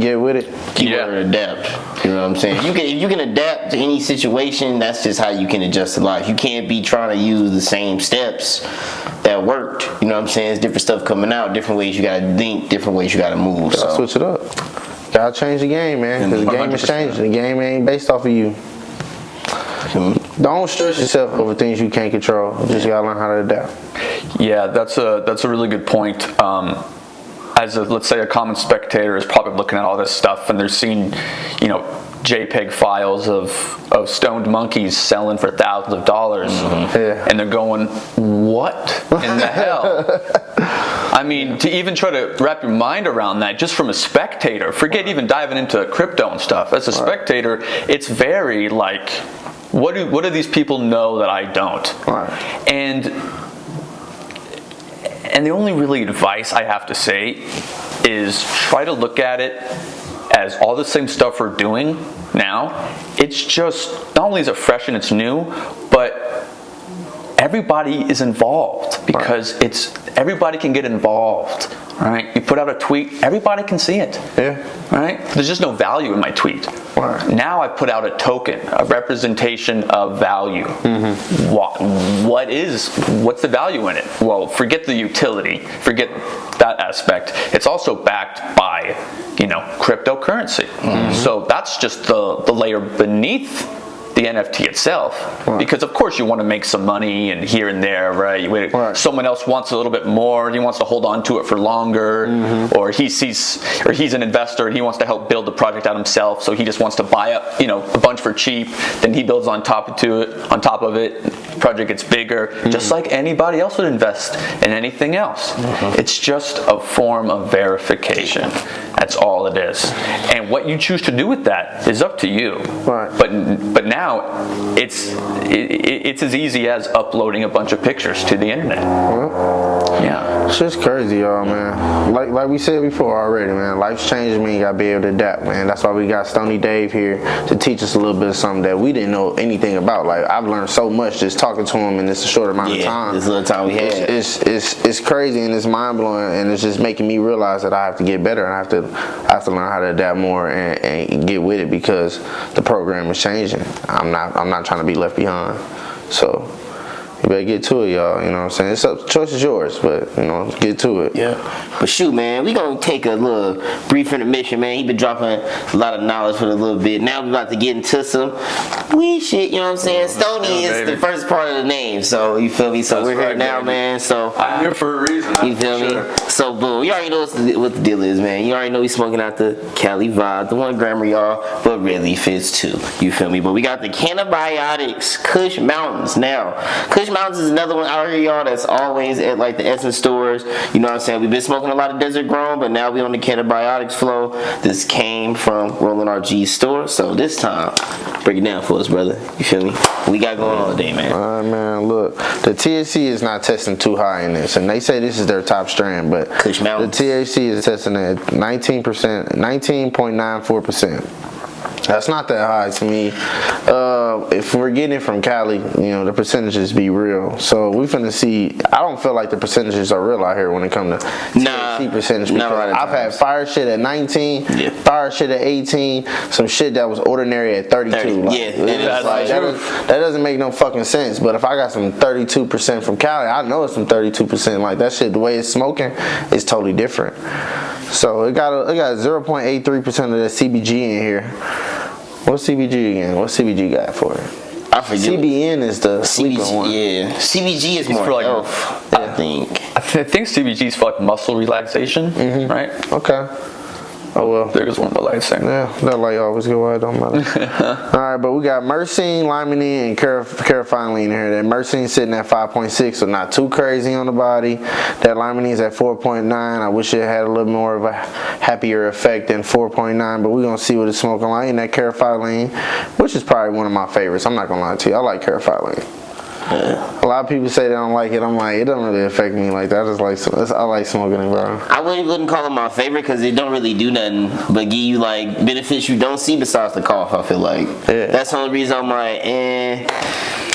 get with it. Keyword adapt. You know what I'm saying? If you can adapt to any situation, that's just how you can adjust to life. You can't be trying to use the same steps that worked. You know what I'm saying? It's different stuff coming out, different ways you gotta think, different ways you gotta move. Gotta switch it up. Gotta change the game, man. Because the game is changing. The game ain't based off of you. Don't stress yourself over things you can't control. You just gotta learn how to adapt. Yeah, that's a really good point. As let's say a common spectator is probably looking at all this stuff and they're seeing, you know, JPEG files of stoned monkeys selling for thousands of dollars, and they're going, what in the hell? I mean, to even try to wrap your mind around that, just from a spectator, forget even diving into crypto and stuff. As a spectator, it's very like, what do these people know that I don't? And the only really advice I have to say is try to look at it as all the same stuff we're doing now. It's just, not only is it fresh and it's new, but everybody is involved because everybody can get involved, right? You put out a tweet, everybody can see it. Yeah. Right? There's just no value in my tweet. Now I put out a token, a representation of value. What's the value in it? Well, forget the utility, forget that aspect. It's also backed by, you know, cryptocurrency. So that's just the layer beneath the NFT itself, because of course you want to make some money and here and there, right? Someone else wants a little bit more, he wants to hold on to it for longer, or he's an investor and he wants to help build the project out himself, so he just wants to buy up, you know, a bunch for cheap, then he builds on top of it, project gets bigger, just like anybody else would invest in anything else. It's just a form of verification. That's all it is. And what you choose to do with that is up to you. But now it's as easy as uploading a bunch of pictures to the internet. Yeah. It's just crazy, y'all, man. Like we said before already, man. Life's changing, man. You gotta be able to adapt, man. That's why we got Stoneydave here to teach us a little bit of something that we didn't know anything about. Like, I've learned so much just talking to him in this short amount of time. This little time we had. It's crazy and it's mind blowing, and it's just making me realize that I have to get better and I have to learn how to adapt more and get with it because the program is changing. I'm not trying to be left behind. So you better get to it, y'all. You know what I'm saying? It's up. The choice is yours, but you know, get to it. Yeah. But shoot, man, we gonna take a little brief intermission, man. He been dropping a lot of knowledge for a little bit. Now we about to get into some weed shit. You know what I'm saying? Stoney is the first part of the name, so you feel me? So we're here now, man. So I'm here for a reason. You feel me? So boom, you already know what the deal is, man. You already know we smoking out the Cali vibe, the 1 gram, y'all, but really fits 2. You feel me? But we got the cannabiotics, Kush Mountains. Now, Kush Mountains is another one out here, y'all, that's always at like the Essence stores. You know what I'm saying? We've been smoking a lot of desert grown, but now we on the cannabiotics flow. This came from Rollin' RG's store. So this time, break it down for us, brother. You feel me? We got going on today, man. All right, man. Look, the THC is not testing too high in this, and they say this is their top strand, but Kush Mountains. The THC is testing at 19%, 19.94%. That's not that high to me. If we're getting it from Cali, you know, the percentages be real. So we finna see. I don't feel like the percentages are real out here when it comes to THC percentage. Because I've had fire shit at 19, fire shit at 18, some shit that was ordinary at 32. Like, that doesn't make no fucking sense. But if I got some 32% from Cali, I know it's some 32%. Like that shit, the way it's smoking, is totally different. So it got 0.83% of the CBG in here. What's CBG again? What CBG got for it? I forget. CBN is the sleeper one. Yeah, CBG is more for like health, I think. I think CBG is for like muscle relaxation, right? Okay. Oh well. There goes one of the lights saying. Yeah, that light always go out, don't matter. Alright, but we got myrcene, limonene, and carotene in here. That myrcene sitting at 5.6, so not too crazy on the body. That limonene's at 4.9. I wish it had a little more of a happier effect than 4.9, but we're gonna see what it's smoking like. And that carotene, which is probably one of my favorites. I'm not gonna lie to you. I like carotene. Yeah. A lot of people say they don't like it. I'm like, it doesn't really affect me like that. I like smoking it, bro. I wouldn't call it my favorite because it don't really do nothing but give you like benefits you don't see besides the cough. I feel like that's the only reason I'm like,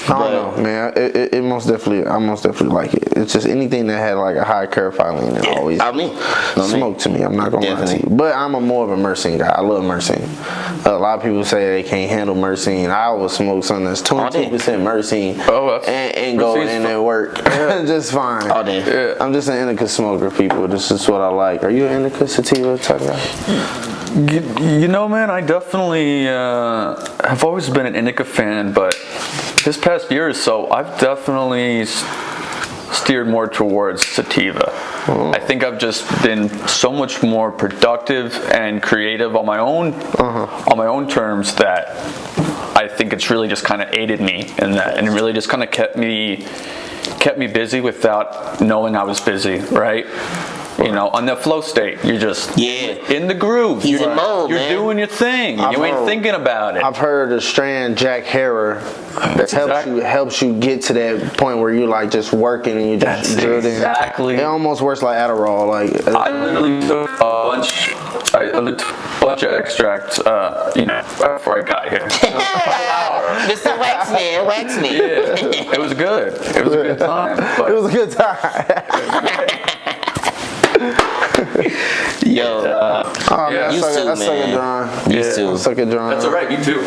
I don't know, man. I most definitely like it. It's just anything that had like a high carotene and always smoke to me. I'm not gonna lie to you. But I'm more of a myrcene guy. I love myrcene. A lot of people say they can't handle myrcene. I always smoke something that's 22% myrcene and go in and work just fine. All day. Yeah. I'm just an indica smoker, people. This is what I like. Are you an indica sativa type guy? You know, man, I definitely have always been an indica fan, but this past year or so, I've definitely steered more towards sativa. I think I've just been so much more productive and creative on my own terms that I think it's really just kind of aided me in that, and it really just kind of kept me busy without knowing I was busy, right? You know, on the flow state, you're just in the groove. He's in mode, You're doing your thing. You ain't thinking about it. I've heard the strand Jack Herer that helps you get to that point where you're like just working and you just drilled in. Exactly. It almost works like Adderall. Like I literally took a bunch of extracts, before I got here. Mr. Waxman. Yeah, it was good. It was a good time. It was a good time. Yo, I suck at drawing. Used to. I suck at drawing. That's all right. Me too.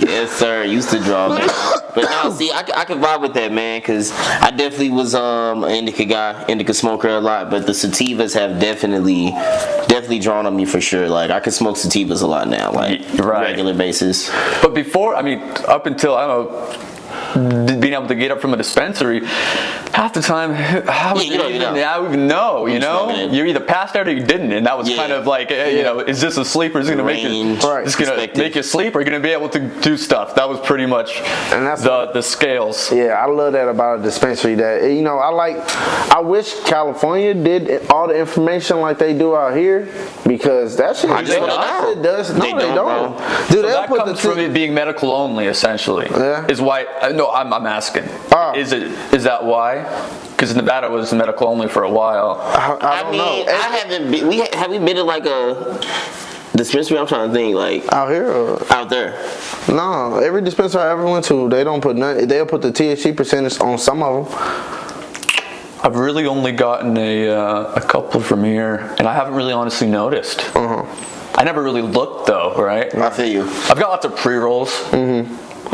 Yes, sir. Used to draw, man. But no, see, I can vibe with that, man, because I definitely was an indica guy, indica smoker a lot. But the sativas have definitely drawn on me for sure. Like I can smoke sativas a lot now, like regular basis. But before, I mean, up until I don't know, being able to get up from a dispensary, half the time, how would you even know? You know, you either passed out or you didn't, and that was kind of like, is this a sleep or is it gonna make you sleep, or are you gonna be able to do stuff? That was pretty much the scales. Yeah, I love that about a dispensary. That I wish California did all the information like they do out here, because that shit does. No, they don't. Dude, So that comes from it being medical only, essentially. Yeah. Is why. No, I'm asking. Is that why? Because Nevada was medical only for a while. I don't know. I haven't been. Have we been to like a dispensary? I'm trying to think. Like out here or out there? No, every dispensary I ever went to, they don't put nothing. They'll put the THC percentage on some of them. I've really only gotten a couple from here, and I haven't really honestly noticed. I never really looked though, right? I feel you. I've got lots of pre-rolls.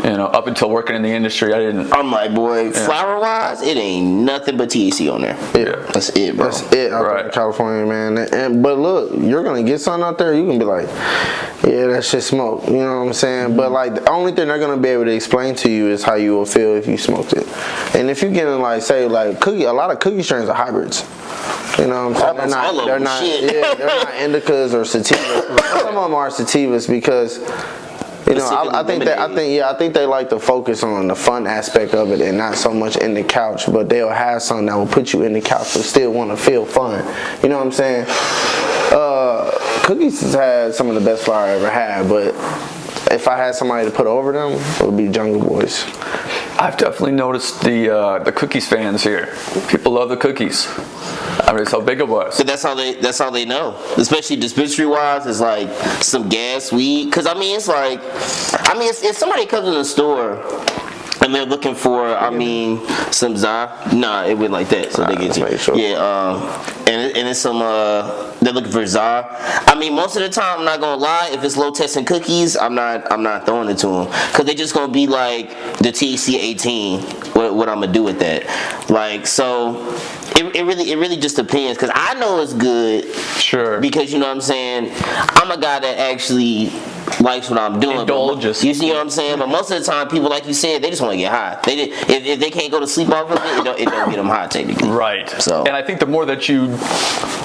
Up until working in the industry, I didn't. I'm like, boy, flower wise, it ain't nothing but THC on there. Yeah, that's it, bro. That's it out there in California, man. But look, you're gonna get something out there. You can be like, yeah, that shit smoke. You know what I'm saying? But like, the only thing they're gonna be able to explain to you is how you will feel if you smoked it. And if you're getting like, say, like a lot of cookie strains are hybrids. You know what I'm saying? They're not indicas or sativas. Some of them are sativas because. I think they like to focus on the fun aspect of it and not so much in the couch, but they'll have something that will put you in the couch but still want to feel fun. You know what I'm saying? Cookies has had some of the best flour I ever had, but if I had somebody to put over them, it would be Jungle Boys. I've definitely noticed the cookies fans here. People love the cookies. I mean, that's how big it was. So that's all they know. Especially dispensary wise, it's like some gas weed. Cause if somebody comes in the store and they're looking for, some za. Nah, it went like that. So they get you. Sure. Yeah. And it's some. They're looking for za. Most of the time, I'm not gonna lie. If it's low testing cookies, I'm not throwing it to them. Cause they're just gonna be like the THC 18. What I'm gonna do with that? Like so. It really just depends, because I know it's good. Sure. Because you know what I'm saying, I'm a guy that actually likes what I'm doing. Indulge. You see what I'm saying? But most of the time, people, like you said, they just want to get high. If they can't go to sleep off of it, it don't get them high technically. Right. So, and I think the more that you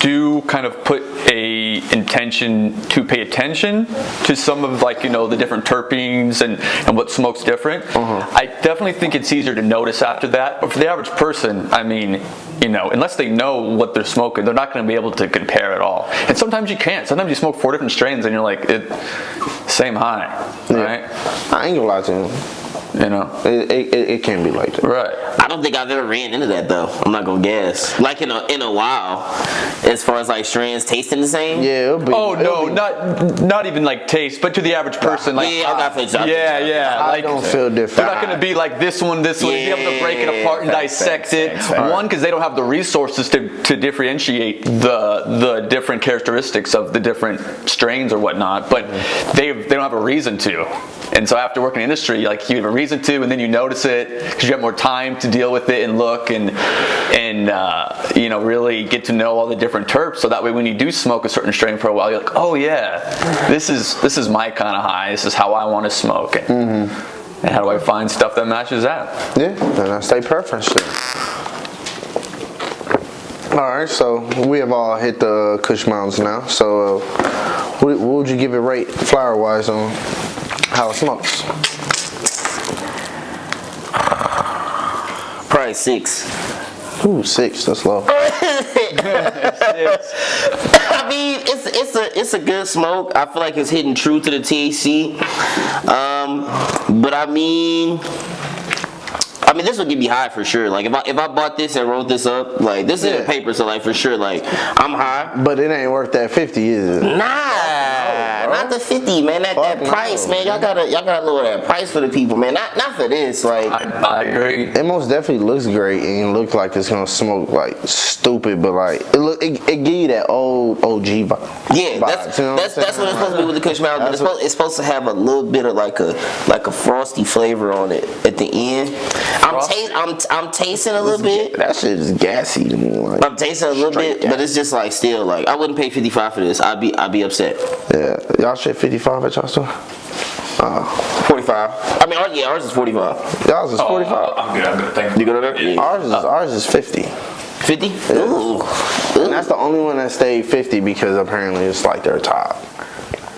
do kind of put a intention to pay attention to some of like, the different terpenes and what smokes different, I definitely think it's easier to notice after that. But for the average person, I mean, unless they know what they're smoking, they're not going to be able to compare at all. And sometimes you can't. Sometimes you smoke 4 different strains and you're like, same high, right? I ain't gonna lie to him. It can be like that. Right. I don't think I've ever ran into that though. I'm not gonna guess. Like in a while, as far as like strands tasting the same. Yeah. Not even like taste, but to the average person, like yeah, I don't feel different. They're not gonna be like this one. Be able to break it apart and dissect it. One, because they don't have the resources to differentiate the different characteristics of the different strains or whatnot. But they don't have a reason to. And so after working in the industry, like you have a reason to, and then you notice it because you have more time to deal with it and look and really get to know all the different terps. So that way, when you do smoke a certain strain for a while, you're like, oh yeah, this is my kind of high. This is how I want to smoke. And how do I find stuff that matches that? Yeah, and I stay preference. All right, so we have all hit the Kush Mountains now. So what would you give it rate flower wise on how it smokes? Probably 6. Ooh, 6. That's low. I mean, it's a good smoke. I feel like it's hitting true to the THC. But I mean, this would get me high for sure. Like if I bought this and wrote this up, like this is in paper, so like for sure, like I'm high. But it ain't worth that 50, is it? Nah, not the 50, man. That price, man. Y'all gotta lower that price for the people, man. Not for this. Like I agree. It most definitely looks great and it looks like it's gonna smoke like stupid, but like it give you that old OG vibe. Yeah, that's what it's supposed to be with the Kush Mountains. It's supposed to have a little bit of like a frosty flavor on it at the end. I'm tasting a little bit. That shit is gassy to me. Like, I'm tasting a little bit, but it's just like still like I wouldn't pay $55 for this. I'd be upset. Yeah, y'all shit 55 at y'all store? 45. I mean, ours is 45. Y'all's is 45. I'm good. Thank you. You go to that? Yeah. Ours is 50. 50? Yeah. Ooh. And that's the only one that stayed 50 because apparently it's like their top.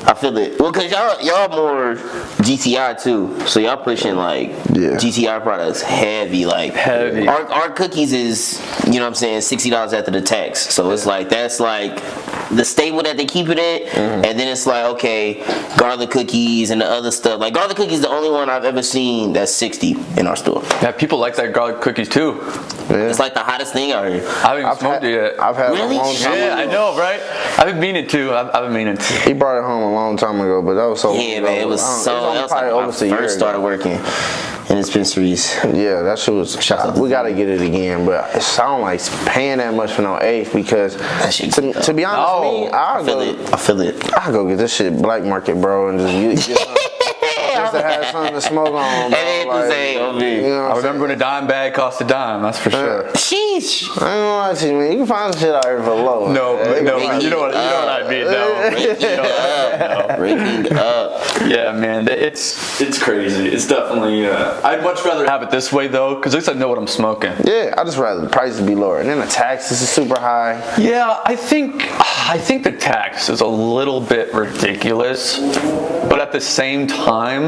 I feel it. Well, cause y'all more GTI too, so y'all pushing like GTI products heavy. Our cookies is, you know what I'm saying, $60 after the tax. So it's like that's like the staple that they keep it at, and then it's like okay, garlic cookies and the other stuff. Like garlic cookies, the only one I've ever seen that's 60 in our store. Yeah, people like that garlic cookies too. Yeah. It's like the hottest thing out here. I haven't smoked it yet. I've had really? it a long time ago. I know, right? I've been meaning to. I've been meaning to. He brought it home a long time ago, but that was so. Yeah, man, it was so. That was like when I first started working in dispensaries. Yeah, that shit was. We gotta get it again, but it sound like paying that much for no eighth because to be honest with me, I feel it. I go get this shit black market, bro, and just to have something to smoke on. Bro. I remember when a dime bag cost a dime. That's for sure. Sheesh. I ain't gonna lie to you, man. You can find some shit out here for low. No, you know what I mean. No, breaking up. Yeah, man, it's crazy. It's definitely. I'd much rather have it this way though, because at least I know what I'm smoking. Yeah, I just rather the prices be lower, and then the taxes is super high. Yeah, I think the tax is a little bit ridiculous, but at the same time,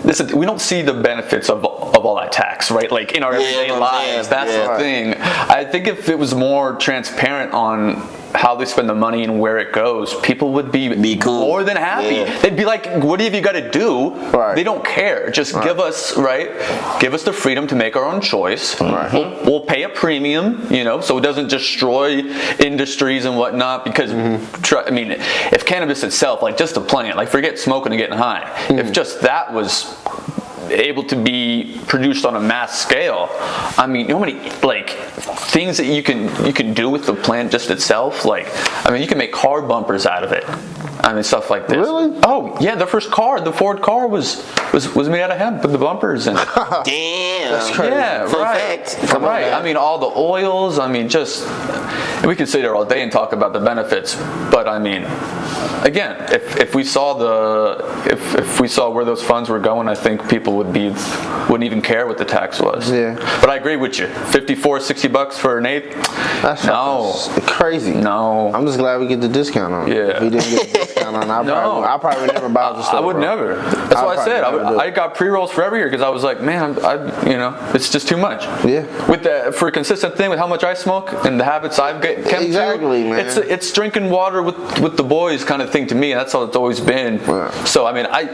listen, we don't see the benefits of all that tax, right? Like in our everyday lives, that's the thing. I think if it was more transparent on how they spend the money and where it goes, people would be cool. More than happy. Yeah. They'd be like, what have you got to do? Right. They don't care. Just give us the freedom to make our own choice. Right. We'll pay a premium, so it doesn't destroy industries and whatnot, because if cannabis itself, like just a plant, like forget smoking and getting high, if just that was able to be produced on a mass scale, I mean, you know how many things that you can do with the plant just itself? You can make car bumpers out of it. I mean, stuff like this. Really? Oh yeah, the first car, the Ford car was made out of hemp with the bumpers and. Damn. That's crazy. Yeah, right. Come on, right. I mean, all the oils. I mean, just and we can sit here all day and talk about the benefits, but I mean, again, if we saw where those funds were going, I think people wouldn't even care what the tax was. Yeah. But I agree with you. $60 for an eighth? That's crazy. No. I'm just glad we get the discount on it. Yeah. If we didn't get the discount on it, I probably would never buy the stuff. I would never. That's why I said I got pre-rolls for every year because I was like, man, it's just too much. Yeah. For a consistent thing with how much I smoke and the habits I've kept exactly, man. It's drinking water with the boys kind of thing to me. And that's how it's always been. Yeah. So I mean, I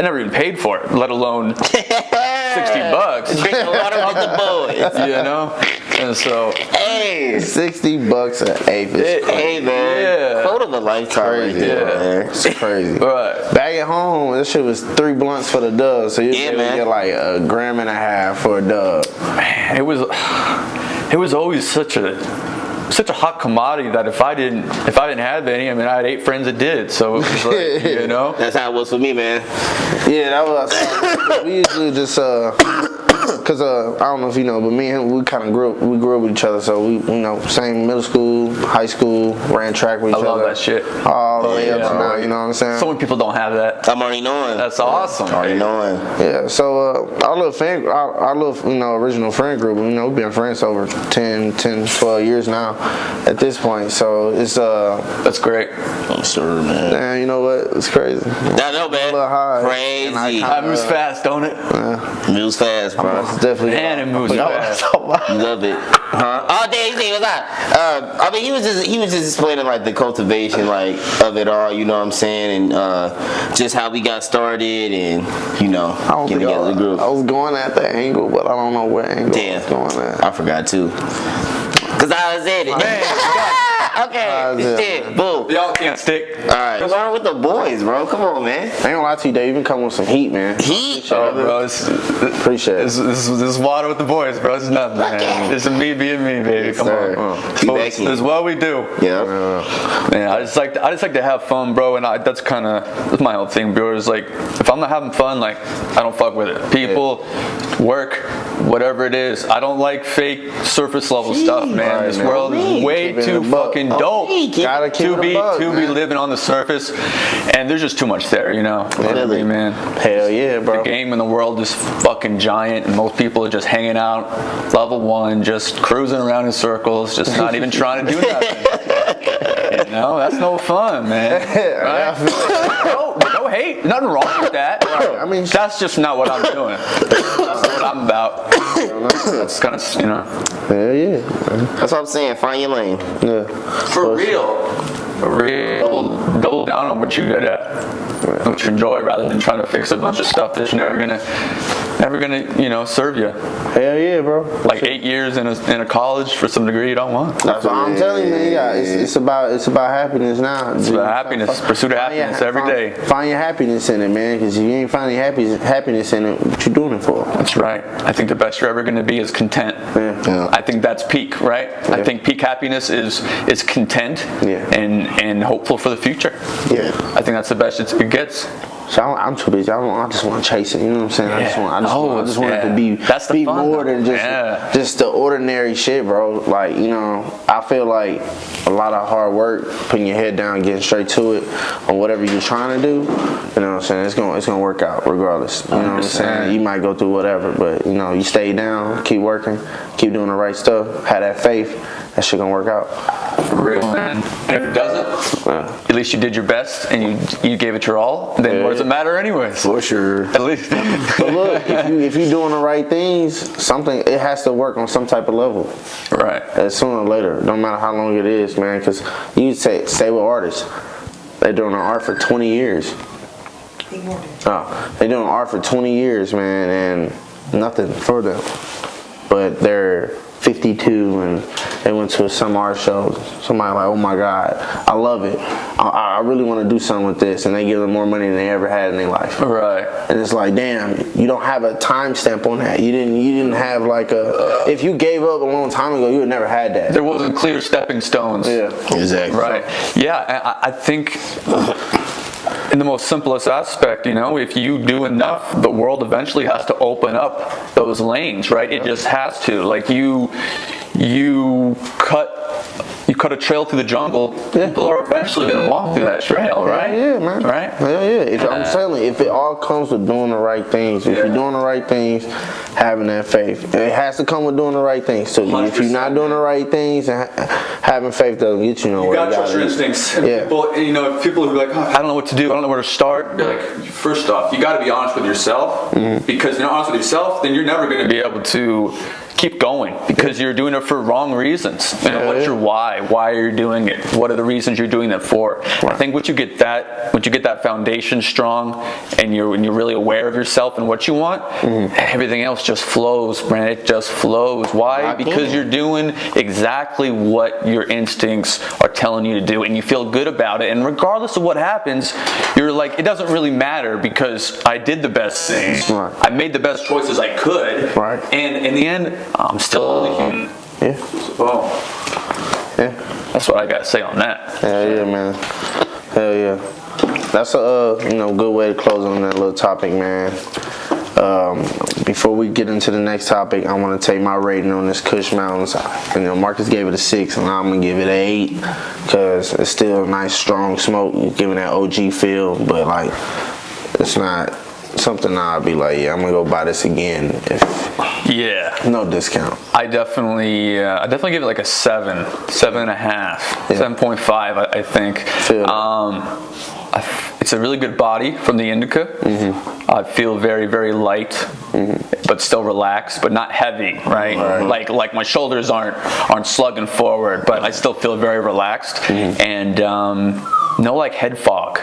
never even paid for it, let alone $60. Drinking water with the boys. And so Hey, $60 an eighth is crazy. hey man, Yeah. quote of the lifetime right Crazy, there, Yeah. man. It's crazy. Right. Back at home, this shit was 3 blunts for the dub, so you get like a gram and a half for a dub. Man, it was always such a hot commodity that if I didn't have any, I mean, I had 8 friends that did, so it was like, That's how it was for me, man. Yeah, that was. We usually just cause I don't know if you know, but me and him, we kind of grew up with each other, so we same middle school, high school, ran track with each other. I love that shit. All the way up to now, you know what I'm saying? So many people don't have that. I'm already knowing. That's awesome. Already knowing. Yeah, so our little original friend group, we've been friends over 10, 12 years now at this point, so it's That's great. I'm sure, man. damn, you know what, it's crazy. I know, man. A little high. Crazy. It moves fast, don't it? Moves fast, bro. It's definitely Man, it moves fast. You love it, huh? Oh, dang, what's up? I mean, he was just explaining like the cultivation, like of it all. You know what I'm saying, and just how we got started, and getting together the group. I was going at the angle, but I don't know what angle I was Damn, going at. I forgot too. Cause I was in it. Okay, shit, boom. Y'all can't stick. All right, what's wrong with the boys, bro? Come on, man. I ain't gonna lie to you, Dave. You been coming with some heat, man. Heat. Oh, bro, Appreciate it. this is water with the boys, bro. This is nothing, man. This is me being me, baby. Come sir. on. Keep This is what we do. Yeah. Man, I just like to have fun, bro, and that's my whole thing, bro. Is like if I'm not having fun, like I don't fuck with it. People, work, whatever it is. I don't like fake surface level stuff, man. Right, This man. world is way Keep it too in the buck. fucking dope Gotta keep to it a be buck, be man. living on the surface, and there's just too much there, you know. You know what I mean, man. Hell yeah, bro. The game in the world is fucking giant, and most people are just hanging out, level 1, just cruising around in circles, just not even trying to do nothing. That's no fun, man. Right? No hate, nothing wrong with that. I mean, That's just not what I'm doing. That's not what I'm about. That's kind of, hell yeah. That's what I'm saying. Find your lane. Yeah. For real, double down on what you're good at, what you enjoy, rather than trying to fix a bunch of stuff that's never gonna serve you. Hell yeah, bro. Like 8 years in a college for some degree you don't want. That's what I'm telling you, man. Yeah, it's about happiness now. It's about happiness. Pursuit of happiness every day. Find your happiness in it, man. Because if you ain't finding happiness in it, what you doing it for? That's right. I think the best you're ever going to be is content. Yeah. I think that's peak, right? Yeah. I think peak happiness is content and hopeful for the future. Yeah. I think that's the best it gets. So I'm too busy. I just want to chase it. You know what I'm saying? I just want it to be That's the be fun, more though. than just the ordinary shit, bro. Like I feel like a lot of hard work, putting your head down, getting straight to it on whatever you're trying to do. You know what I'm saying? It's gonna work out regardless. You know what I'm saying? You might go through whatever, but you stay down, keep working, keep doing the right stuff, have that faith. That shit gonna work out. For real, man. And if it doesn't, at least you did your best and you gave it your all. Then what does it matter anyways? For sure. At least. But look, if you're doing the right things, it has to work on some type of level. Right. Sooner or later, no matter how long it is, man. Because you say with artists, they're doing art for 20 years. They're doing art for 20 years, man, and nothing for them. But they're 52 and they went to some art show. Somebody like, oh my God, I love it. I really want to do something with this, and they give them more money than they ever had in their life. Right. And it's like, damn, you don't have a time stamp on that. You didn't have like if you gave up a long time ago, you would never had that. There wasn't clear stepping stones. Yeah. Exactly. Right. Yeah, I think in the most simplest aspect, if you do enough, the world eventually has to open up those lanes, right? It just has to. Like you cut cut a trail through the jungle, people are eventually going to walk through that trail, right? Yeah, man. Right? Hell yeah. I'm telling you, if it all comes with doing the right things, if you're doing the right things, having that faith, it has to come with doing the right things. So if you're not doing the right things, and having faith doesn't get you nowhere. You gotta trust your instincts. And people, you know, people who are like, oh, I don't know what to do, I don't know where to start. Be like, first off, you gotta be honest with yourself, because if you're not honest with yourself, then you're never gonna be able to keep going, because you're doing it for wrong reasons. You know, what's your why? Why are you doing it? What are the reasons you're doing that for? Right. I think once you get that foundation strong, and you're really aware of yourself and what you want, everything else just flows, man. It just flows. Why? Because you're doing exactly what your instincts are telling you to do, and you feel good about it. And regardless of what happens, you're like, it doesn't really matter, because I did the best thing. Right. I made the best choices I could. Right. And in the end, I'm still only human. Yeah. So, Yeah. that's what I got to say on that. Hell yeah, man. Hell yeah. That's a good way to close on that little topic, man. Before we get into the next topic, I want to take my rating on this Kush Mountains. Marcus gave it a 6, and I'm gonna give it an 8, because it's still a nice, strong smoke, giving that OG feel, but like, it's not something I'd be like, yeah, I'm gonna go buy this again. No discount. I definitely give it like a 7.5, 7.5. I think. It's a really good body from the indica. I feel very, very light, but still relaxed, but not heavy, right? Like my shoulders aren't slugging forward, but I still feel very relaxed, and no like head fog,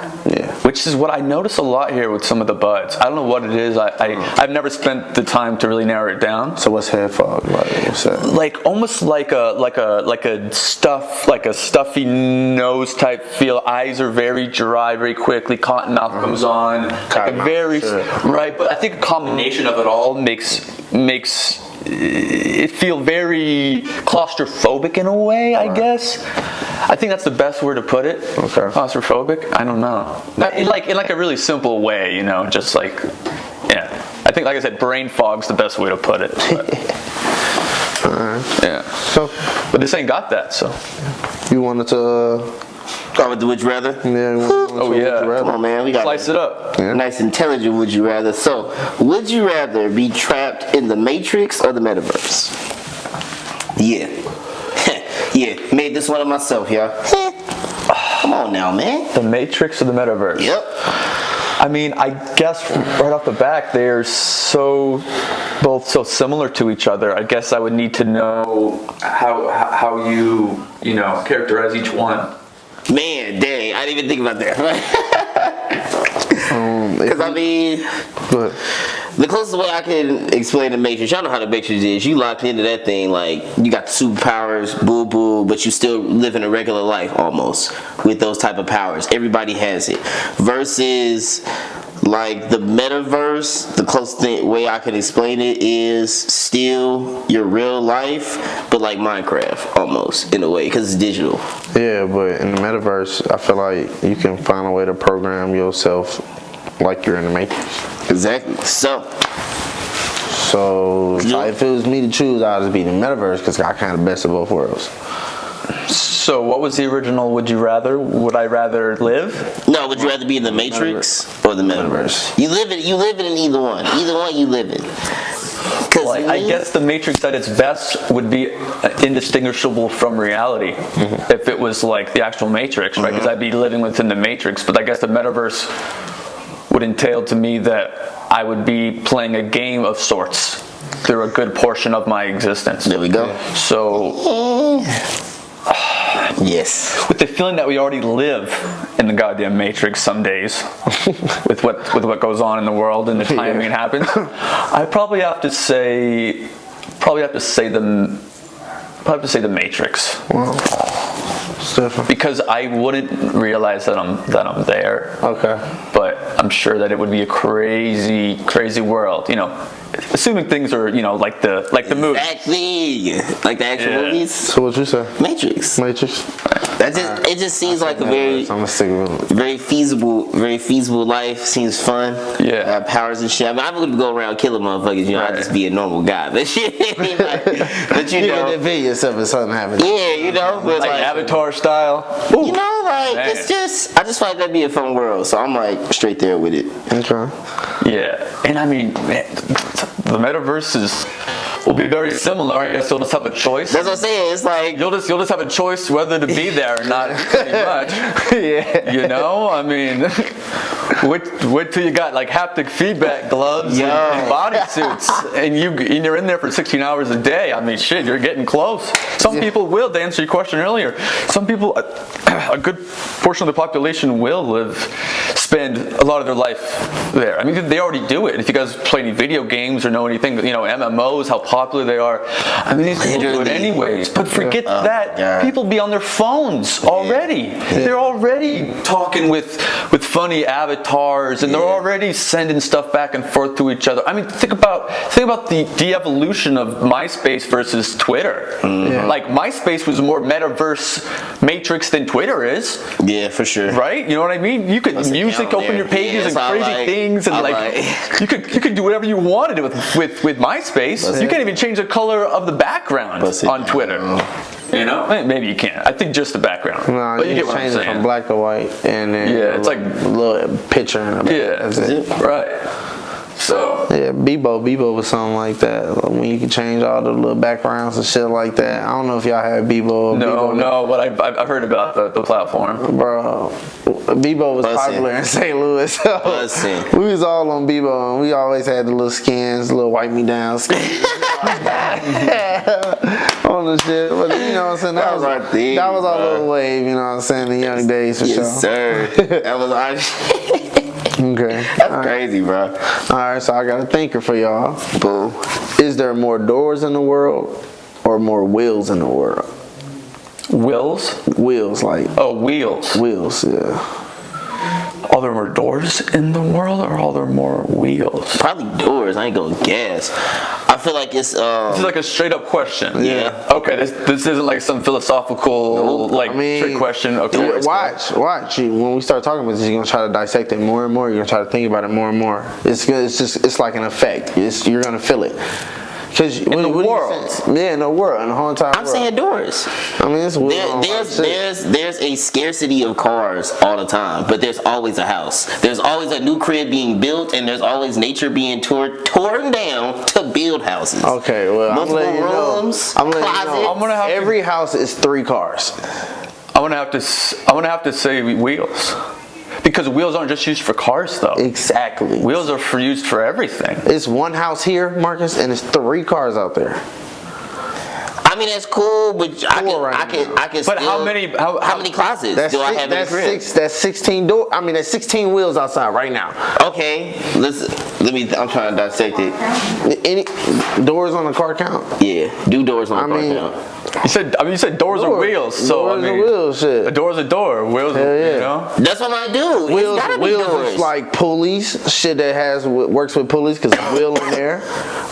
which is what I notice a lot here with some of the buds. I don't know what it is. I've never spent the time to really narrow it down. So what's head fog like? What's that? Like almost like a stuffy nose type feel. Eyes are very dry very quickly. Cotton mouth comes on. Right. But I think a combination of it all makes it feel very claustrophobic in a way, I guess. I think that's the best word to put it. Okay. Claustrophobic? I don't know. In like a really simple way, just like, I think, like I said, brain fog's the best way to put it. Alright. Yeah. So, but this ain't got that, so. You wanted to... Go with the would you rather? Yeah. Come on, man. We got slice it up. Yeah. Nice, intelligent would you rather. So, would you rather be trapped in the Matrix or the Metaverse? Yeah. Yeah. Made this one of myself, y'all. Come on now, man. The Matrix or the Metaverse? Yep. I mean, I guess right off the back, they're both so similar to each other. I guess I would need to know how you characterize each one. Man, dang, I didn't even think about that. Because I mean, the closest way I can explain the Matrix, y'all know how the Matrix is. You locked into that thing, like you got the superpowers, boo boo, but you still live in a regular life almost with those type of powers. Everybody has it. Versus like the Metaverse, the closest way I can explain it is still your real life, but like Minecraft almost in a way, because it's digital. Yeah, but in the Metaverse, I feel like you can find a way to program yourself like you're in the Matrix. Exactly. So if it was me to choose, I'd just be in the Metaverse, because I kind of best of both worlds. So what was the original would you rather? Would I rather live? No, would you rather be in the Matrix or the Metaverse? You live in either one. Either one you live in. Like, I guess the Matrix at its best would be indistinguishable from reality if it was like the actual Matrix, right? Because I'd be living within the Matrix. But I guess the Metaverse would entail to me that I would be playing a game of sorts through a good portion of my existence. There we go. So... yes. With the feeling that we already live in the goddamn Matrix some days, with what goes on in the world and the timing it happens, I probably have to say the Matrix. Wow. Because I wouldn't realize that I'm there. Okay. But I'm sure that it would be a crazy, crazy world. You know, assuming things are, you know, like the movie. Exactly. Like the actual movies. So what you say? Matrix. That just it just seems like a very feasible life. Seems fun. Yeah. Powers and shit. I mean, I wouldn't go around killing motherfuckers. You know, I'd just be a normal guy. But shit, but you know, defeat yourself if something happens. yeah, you know, but Like Avatar style. Ooh. you know, like Man. it's just I just feel like that'd be a fun world. So I'm like straight there with it. Okay. Yeah, and I mean, man, the metaverse will be very similar. I guess you'll just have a choice. That's what I'm saying. It's like You'll just have a choice whether to be there or not, pretty much. Yeah. You know, I mean, wait till you got like haptic feedback gloves and bodysuits, and you're in there for 16 hours a day. I mean, shit, you're getting close. Some people will. To answer your question earlier, some people, a good portion of the population will spend a lot of their life there. I mean, they already do it. If you guys play any video games or know anything, you know, MMOs, how popular they are. I mean, these people do it anyways. But forget that. God. People be on their phones already. They're already talking with funny avatars, and they're already sending stuff back and forth to each other. I mean, think about the de-evolution of MySpace versus Twitter. Like MySpace was more metaverse matrix than Twitter is. yeah, for sure. Right? You know what I mean? You could music, open your pages and crazy things, and you could do whatever you wanted with MySpace. You can't even change the color of the background on Twitter. You know? Maybe you can't. I think just the background. No, but you get what I'm change it saying. from black to white, and then It's like a little picture in the back. yeah, That's it. right. So Yeah, Bebo was something like that. When you can change all the little backgrounds and shit like that. I don't know if y'all had Bebo. no, but I've heard about the platform. Bro, Bebo was popular in St. Louis. So we was all on Bebo, and we always had the little skins, the little wipe me down skins. On the shit, but you know what I'm saying? That was our thing, that was our bro. little wave, you know what I'm saying? The young days for sure. Yes, sir. That was Okay. that's crazy, bro. All right, so I got a thinker for y'all. Boo. Is there more doors in the world or more wheels in the world? Wheels? Wheels, like Oh, wheels. wheels, yeah. Are there more doors in the world, or are there more wheels? Probably doors. I ain't gonna guess. I feel like it's This is like a straight up question. Yeah. Okay, this isn't like some philosophical trick question. Okay. Watch. When we start talking about this, you're gonna try to dissect it more and more. You're gonna try to think about it more and more. It's like an effect. You're gonna feel it. Cause In the world. Yeah, in the world, in the whole entire I'm world. saying doors. I mean, it's weird. There's a scarcity of cars all the time, but there's always a house. There's always a new crib being built, and there's always nature being torn down to build houses. Okay, well, Multiple I'm letting you know. rooms, I'm letting you know. closets. I'm gonna have Every house is 3 cars. I'm gonna have to say wheels, because wheels aren't just used for cars though. Exactly. Wheels are used for everything. It's one house here, Marcus, and it's 3 cars out there. I mean, that's cool, but I can But still, how many closets do I have in the crib? That's 16 door. I mean, that's 16 wheels outside right now. Okay, I'm trying to dissect it. Any doors on the car count? Yeah, do doors on the car count. You said doors are wheels, so doors I mean are wheels, shit. a door's a door. Wheels, Hell yeah. you know. That's what I do. Wheels, It's gotta be wheels doors. is like pulleys, shit that works with pulleys because a wheel in there.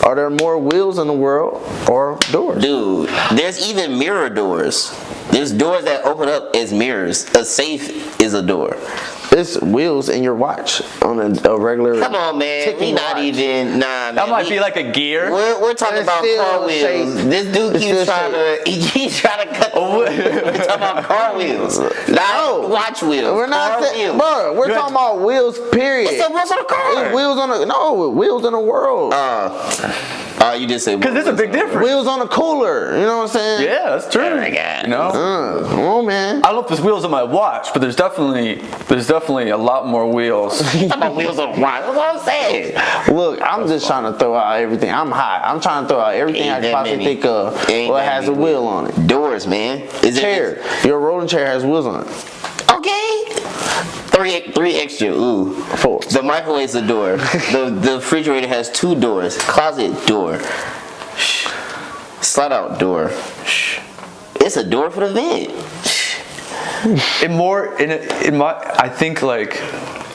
Are there more wheels in the world or doors? Dude, there's even mirror doors. There's doors that open up as mirrors. A safe is a door. It's wheels in your watch on a regular. Come on, man. We ticking not watch. even. Nah, man. That might be like a gear. We're talking It's about still car wheels. shape. This dude It's keeps still trying to. He keeps trying to cut. We're talking about car wheels, not watch wheels. We're not car saying, wheels. bro. We're talking about wheels. Period. It's a wheels on a car. It's wheels on a wheels in the world. You just said Because there's a big difference. Wheels on a cooler. You know what I'm saying? Yeah, that's true. Oh my God. You know. Come on, man. I don't know if there's wheels on my watch, but there's definitely a lot more wheels. Talking about wheels on a watch. That's what I'm saying. Look, I'm just trying to throw out everything. I'm high. I'm trying to throw out everything Ain't I can that possibly many. think of. Ain't What that has a many wheel on it? Doors, man. Is it Chair. Your rolling chair has wheels on it. Okay. Three extra. Ooh. 4. The microwave's a door. The refrigerator has 2 doors. Closet door. Shh. Slide out door. Shh. It's a door for the vent. I think like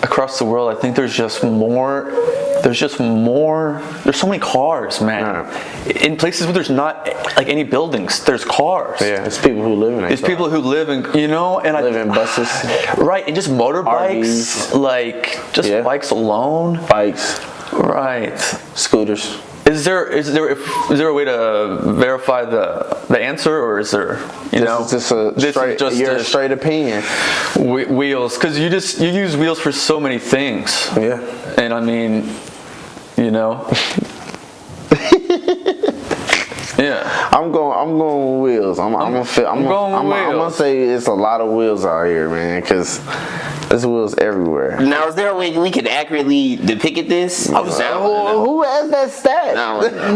across the world, I think there's just more. There's so many cars, man. In places where there's not like any buildings, there's cars. Yeah, it's people who live in it. It's people who live in, you know, and live in buses. Right, and just motorbikes, RVs. like just bikes alone. Bikes. Right. Scooters. Is there a way to verify the answer, or is there This is your straight opinion. Wheels, because you use wheels for so many things. Yeah. And I mean, you know. Yeah. I'm going with wheels. I'm gonna say it's a lot of wheels out here, man, because there's wheels everywhere. Now, is there a way we can accurately depict this? Who has that stat?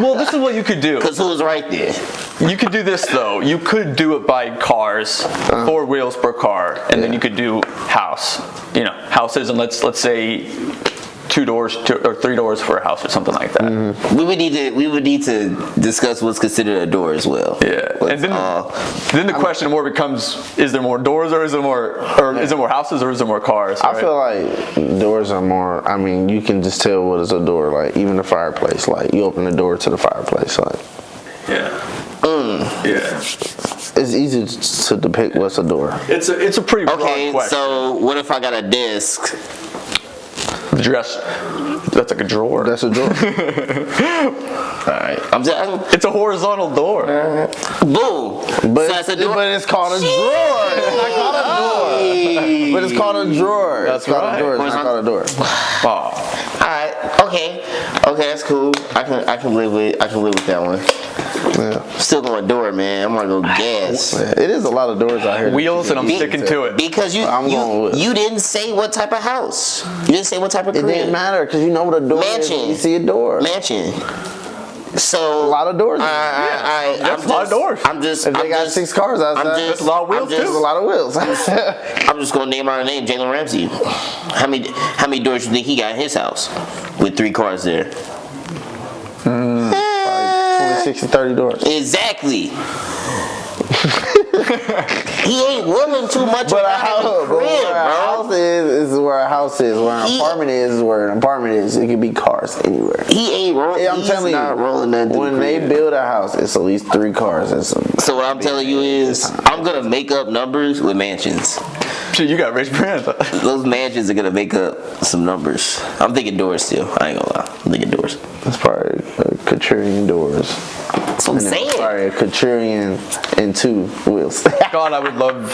Well, this is what you could do. Because who's right there? You could do this though. You could do it by cars, 4 wheels per car, and then you could do houses, and let's say 2 doors or 3 doors for a house or something like that. Mm-hmm. We would need to discuss what's considered a door as well. Yeah, and then the question more becomes: is there more doors, or is there more houses, or is there more cars? Right? I feel like doors are more. I mean, you can just tell what is a door. Like even the fireplace. Like you open the door to the fireplace. Like yeah. It's easy to depict what's a door. It's a pretty broad question. So what if I got a desk? That's like a drawer. That's a door. Alright. It's a horizontal door. Boom. But, So that's a door. but it's called a drawer. It's not called a door. But it's called a drawer. That's it's called right. a door. It's not called a door. Oh. Alright. Okay, that's cool. I can live with that one. Yeah. Still going door, man. I'm gonna go gas. It is a lot of doors out here. Wheels, and I'm sticking to it. Because you didn't say what type of house. You didn't say what type of It crib. didn't matter because you know what a door is Mansion. when you see a door. Mansion. So A lot of doors. That's a lot of doors. If they got 6 cars outside, That's a lot of wheels, there's a lot of wheels. I'm just gonna name out a name, Jalen Ramsey. How many doors do you think he got in his house with 3 cars there? 60, 30 doors. Exactly. He ain't willing too much But about the crib, where a bro. house is where a house is. Where an apartment is where an apartment is. It could be cars anywhere. He ain't rolling. Yeah, I'm telling not rolling nothing. you, when they build a house, it's at least 3 cars. So what I'm telling you is, I'm gonna make up numbers with mansions. Shit, you got rich parents. Those mansions are gonna make up some numbers. I'm thinking doors still. I ain't gonna lie. I'm thinking doors. It's probably a quadrillion doors. That's what I'm saying. Probably a quadrillion and 2 wheels. God, I would love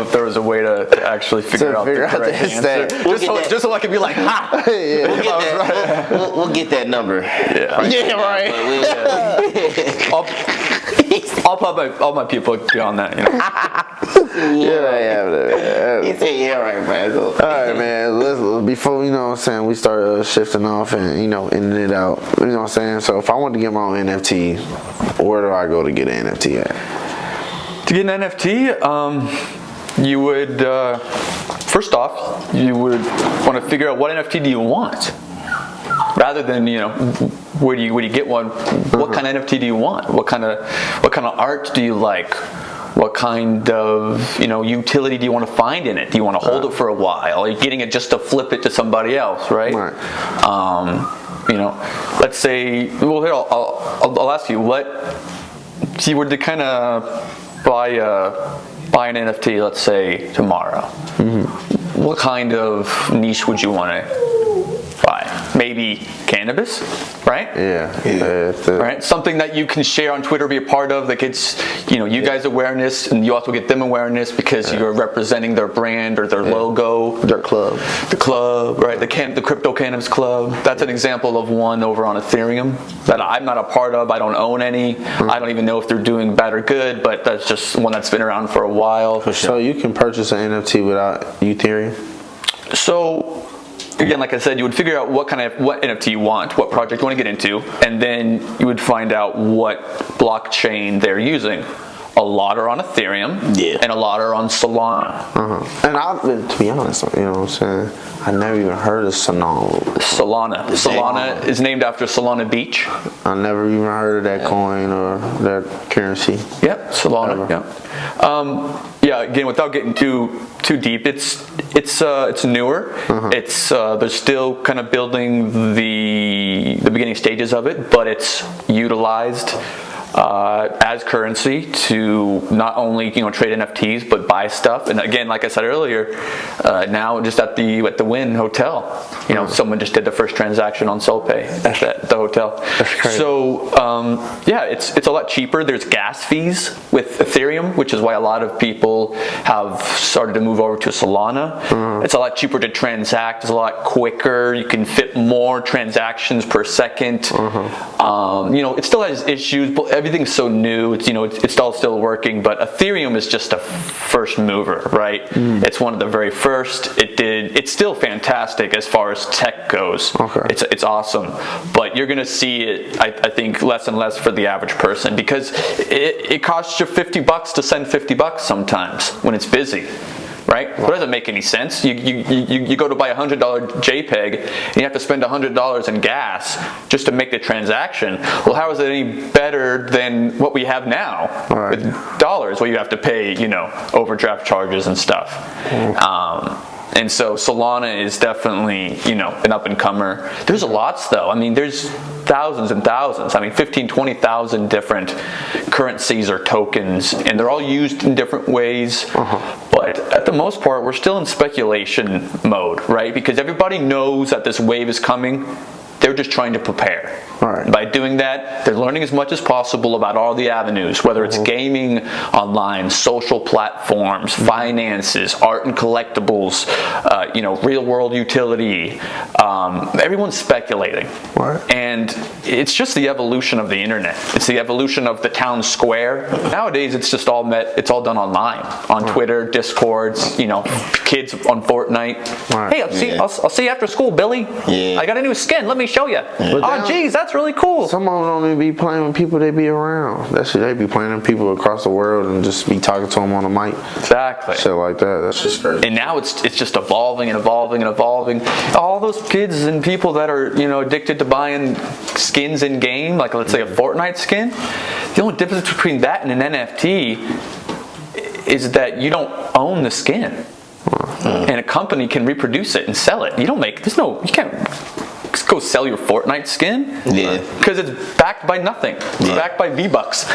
if there was a way to actually figure out the correct answer. Just so I could be like, ha! We'll get that number. Yeah. Yeah, right. I'll put all my people on that, you know. He said, yeah, right, man. All right, man. Let's, before we start shifting off and ending it out. You know what I'm saying? So if I want to get my own NFT, where do I go to get an NFT at? To get an NFT, you would first off you would want to figure out what NFT do you want, rather than where do you get one. What kind of NFT do you want? What kind of art do you like? What kind of utility do you want to find in it? Do you want to hold it for a while? Are you getting it just to flip it to somebody else, right? Let's say. Well, here I'll ask you what. If you were to kind of buy an NFT, let's say tomorrow, what kind of niche would you want to buy? Maybe cannabis, right? Yeah. Right. Something that you can share on Twitter, be a part of, that gets you guys awareness, and you also get them awareness because you're representing their brand or their logo, their club, the club, right? The crypto cannabis club. That's an example of one over on Ethereum that I'm not a part of. I don't own any. I don't even know if they're doing bad or good, but that's just one that's been around for a while. So you can purchase an NFT without Ethereum? So again, like I said, you would figure out what NFT you want, what project you want to get into, and then you would find out what blockchain they're using. A lot are on Ethereum, and a lot are on Solana. And to be honest, you know what I'm saying, I never even heard of Solana. Solana is named after Solana Beach. I never even heard of that coin or that currency. Yep, Solana. Yeah. Again, without getting too deep, it's newer. It's they're still kind of building the beginning stages of it, but it's utilized as currency to not only trade NFTs but buy stuff. And again, like I said earlier, now just at the Wynn Hotel, someone just did the first transaction on SoulPay at the hotel. That's crazy. So yeah, it's a lot cheaper. There's gas fees with Ethereum, which is why a lot of people have started to move over to Solana. It's a lot cheaper to transact. It's a lot quicker. You can fit more transactions per second. It still has issues, but everything's so new. It's all still working. But Ethereum is just a first mover, right? It's one of the very first. It's still fantastic as far as tech goes. It's awesome, but you're gonna see it, I think, less and less for the average person, because it costs you $50 to send $50 sometimes when it's busy. Right? It doesn't make any sense. You go to buy a $100 JPEG and you have to spend $100 in gas just to make the transaction. Well, how is it any better than what we have now with dollars, where you have to pay, overdraft charges and stuff? And so Solana is definitely, an up-and-comer. There's lots, though. I mean, there's thousands and thousands. 15, 20,000 different currencies or tokens, and they're all used in different ways. But at the most part, we're still in speculation mode, right? Because everybody knows that this wave is coming. They're just trying to prepare. By doing that, they're learning as much as possible about all the avenues, whether it's gaming online, social platforms, finances, art and collectibles, real world utility. Everyone's speculating. And it's just the evolution of the internet. It's the evolution of the town square. Nowadays, it's just all done online, on Twitter, Discords, kids on Fortnite. Hey, I'll see you after school, Billy. I got a new skin. Let me show you. Oh, geez, that's really cool. Some of them don't even be playing with people they be around. They be playing with people across the world and just be talking to them on a mic. Exactly. Shit like that. That's just crazy. And now it's just evolving and evolving and evolving. All those kids and people that are addicted to buying skins in game, like let's say a Fortnite skin. The only difference between that and an NFT is that you don't own the skin, and a company can reproduce it and sell it. You can't go sell your Fortnite skin, because it's backed by nothing. It's backed by V-Bucks.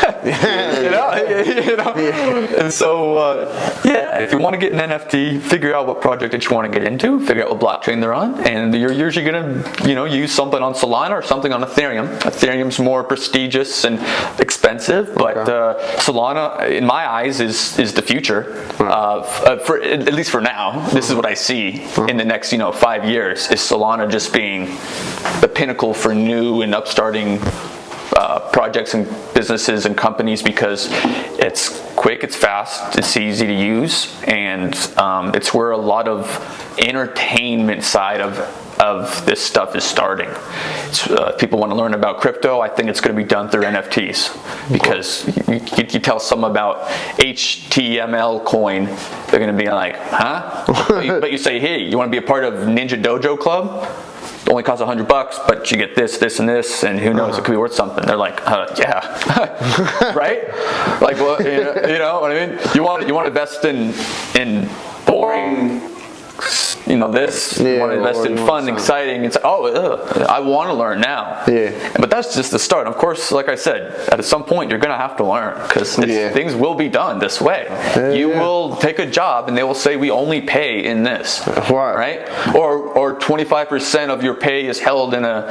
And so if you want to get an NFT, figure out what project that you want to get into, figure out what blockchain they're on, and you're usually going to use something on Solana or something on Ethereum. Ethereum's more prestigious and expensive, but Solana, in my eyes, is the future. For at least for now, this is what I see in the next 5 years, is Solana just being the pinnacle for new and upstarting projects and businesses and companies, because it's quick, it's fast, it's easy to use, and it's where a lot of entertainment side of this stuff is starting. People want to learn about crypto. I think it's going to be done through NFTs, because you tell someone about HTML coin, they're going to be like, huh? But you say, hey, you want to be a part of Ninja Dojo Club? It only costs $100, but you get this, this, and this, and who knows, it could be worth something. They're like, yeah, right? Like, well, you know what I mean? You want to invest in boring, this. You want to invest in fun, exciting. It's I want to learn now. But that's just the start. Of course, like I said, at some point you're gonna have to learn, because things will be done this way. You will take a job and they will say, we only pay in this, right? Or 25% of your pay is held in a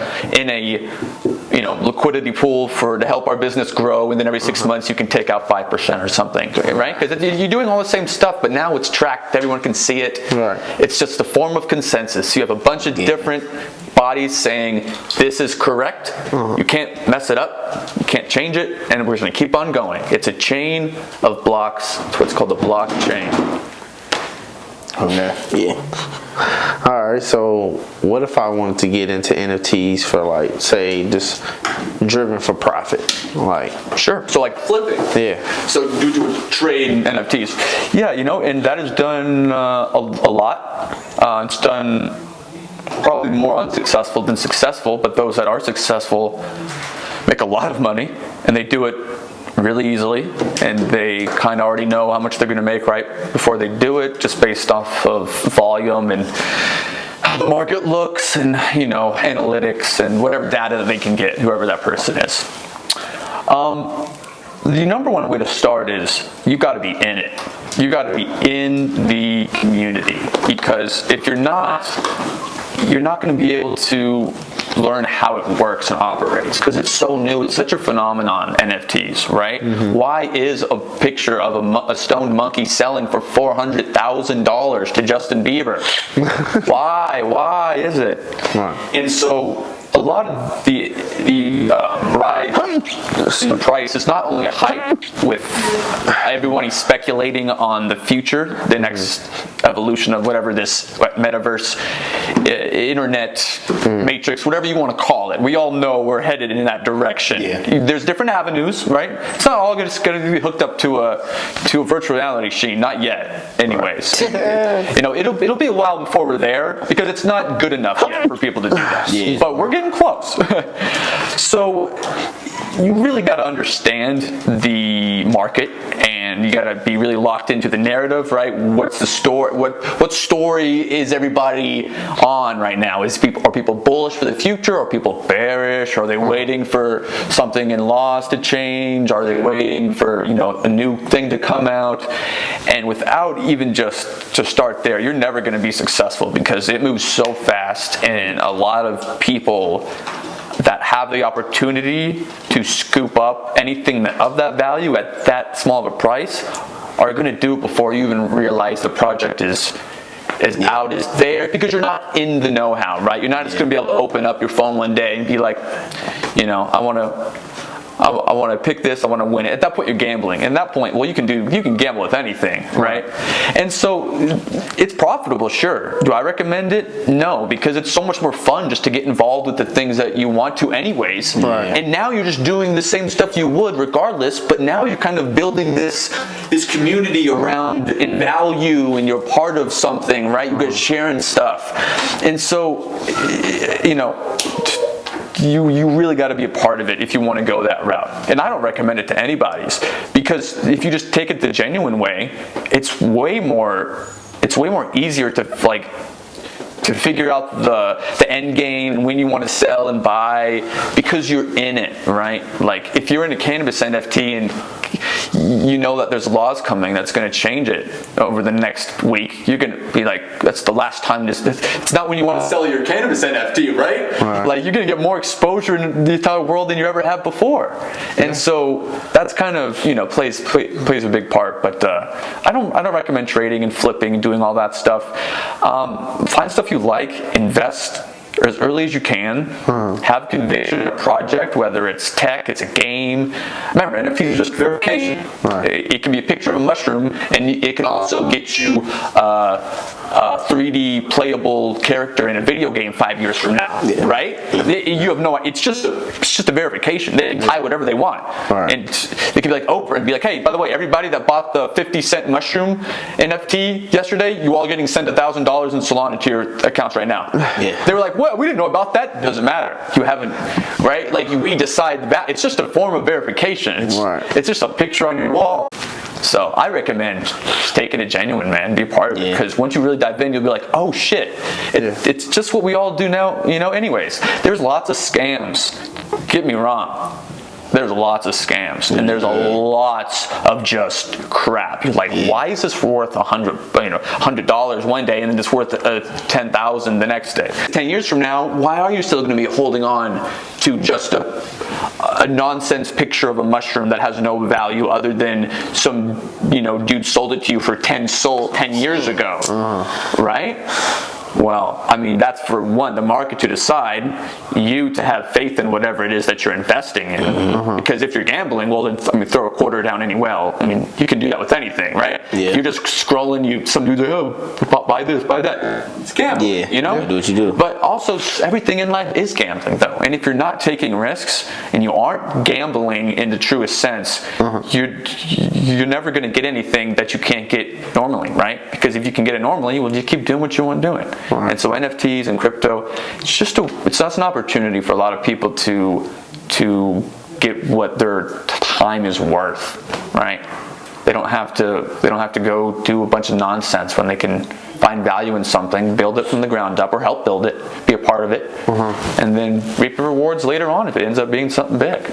liquidity pool to help our business grow, and then every 6 months you can take out 5% or something, right? Because you're doing all the same stuff, but now it's tracked. Everyone can see it. It's just a form of consensus. You have a bunch of different bodies saying this is correct. You can't mess it up. You can't change it, and we're just going to keep on going. It's a chain of blocks. It's what's called a blockchain. Alright, so what if I wanted to get into NFTs for, like, say, just driven for profit? Sure. So like flipping. So do trade NFTs. And that is done a lot. It's done probably more unsuccessful than successful, but those that are successful make a lot of money, and they do it really easily, and they kind of already know how much they're going to make right before they do it, just based off of volume and how the market looks, and analytics and whatever data that they can get, whoever that person is. The number one way to start is you got to be in it. You got to be in the community, because if you're not going to be able to learn how it works and operates, because it's so new. It's such a phenomenon, NFTs, right? Why is a picture of a stoned monkey selling for $400,000 to Justin Bieber? Why is it? And so a lot of the rise in the price is not only a hype with everybody speculating on the future, the next evolution of whatever this Metaverse, internet, matrix, whatever you want to call it. We all know we're headed in that direction. There's different avenues, right? It's not all just going to be hooked up to a virtual reality machine. Not yet, anyways. It'll be a while before we're there, because it's not good enough yet for people to do that. But we're getting close. So you really got to understand the market, and you got to be really locked into the narrative, right? What's the story? What story is everybody on right now? Are people bullish for the future? Are people bearish? Are they waiting for something in laws to change? Are they waiting for a new thing to come out? And without even just to start there, you're never going to be successful, because it moves so fast, and a lot of people that have the opportunity to scoop up anything of that value at that small of a price are going to do it before you even realize the project is out, is there, because you're not in the know-how, right? You're not just going to be able to open up your phone one day and be like, I want to pick this, I want to win it. At that point, you're gambling. At that point, well, you can gamble with anything, right? And so it's profitable, sure. Do I recommend it? No, because it's so much more fun just to get involved with the things that you want to anyways. And now you're just doing the same stuff you would regardless, but now you're kind of building this community around in value, and you're part of something, right? You're sharing stuff. And so, you really got to be a part of it if you want to go that route. And I don't recommend it to anybody's, because if you just take it the genuine way, it's way more easier to figure out the end game and when you want to sell and buy, because you're in it, right? Like if you're in a cannabis NFT and you know that there's laws coming that's going to change it over the next week, you're going to be like, that's the last time it's not when you want to sell your cannabis NFT, right? Like you're going to get more exposure in the entire world than you ever have before. And so that's kind of, plays a big part. But I don't recommend trading and flipping and doing all that stuff. Find stuff you like, invest as early as you can, have conviction in a project, whether it's tech, it's a game. Remember, NFTs is just verification. It can be a picture of a mushroom, and it can also get you a 3D playable character in a video game 5 years from now, right? You have no, it's just a verification. They can tie whatever they want. And they can be like Oprah and be like, hey, by the way, everybody that bought the 50-cent mushroom NFT yesterday, you all getting sent $1,000 in Solana to your accounts right now. They were like, what? We didn't know about that. It doesn't matter. You haven't, right? Like we decide that it's just a form of verification. It's just a picture on your wall. So I recommend just taking it genuine, man. Be a part of it, because once you really dive in, you'll be like, oh shit, it's just what we all do now, anyways. There's lots of scams. Get me wrong. There's lots of scams, and there's a lots of just crap. You're like, why is this worth $100 one day, and then it's worth $10,000 the next day? 10 years from now, why are you still going to be holding on to just a nonsense picture of a mushroom that has no value other than some dude sold it to you for 10 years ago, right? Well, I mean, that's for the market to decide, you to have faith in whatever it is that you're investing in. Because if you're gambling, well, then throw a quarter down anyway. You can do that with anything, right? You're just scrolling, some dude's like, oh, buy this, buy that. It's gambling, You do what you do. But also, everything in life is gambling, though. And if you're not taking risks and you aren't gambling in the truest sense, you're never going to get anything that you can't get normally, right? Because if you can get it normally, well, you keep doing what you want doing. And so NFTs and crypto, it's an opportunity for a lot of people to get what their time is worth, right? They don't have to go do a bunch of nonsense when they can find value in something, build it from the ground up, or help build it, be a part of it, and then reap the rewards later on if it ends up being something big.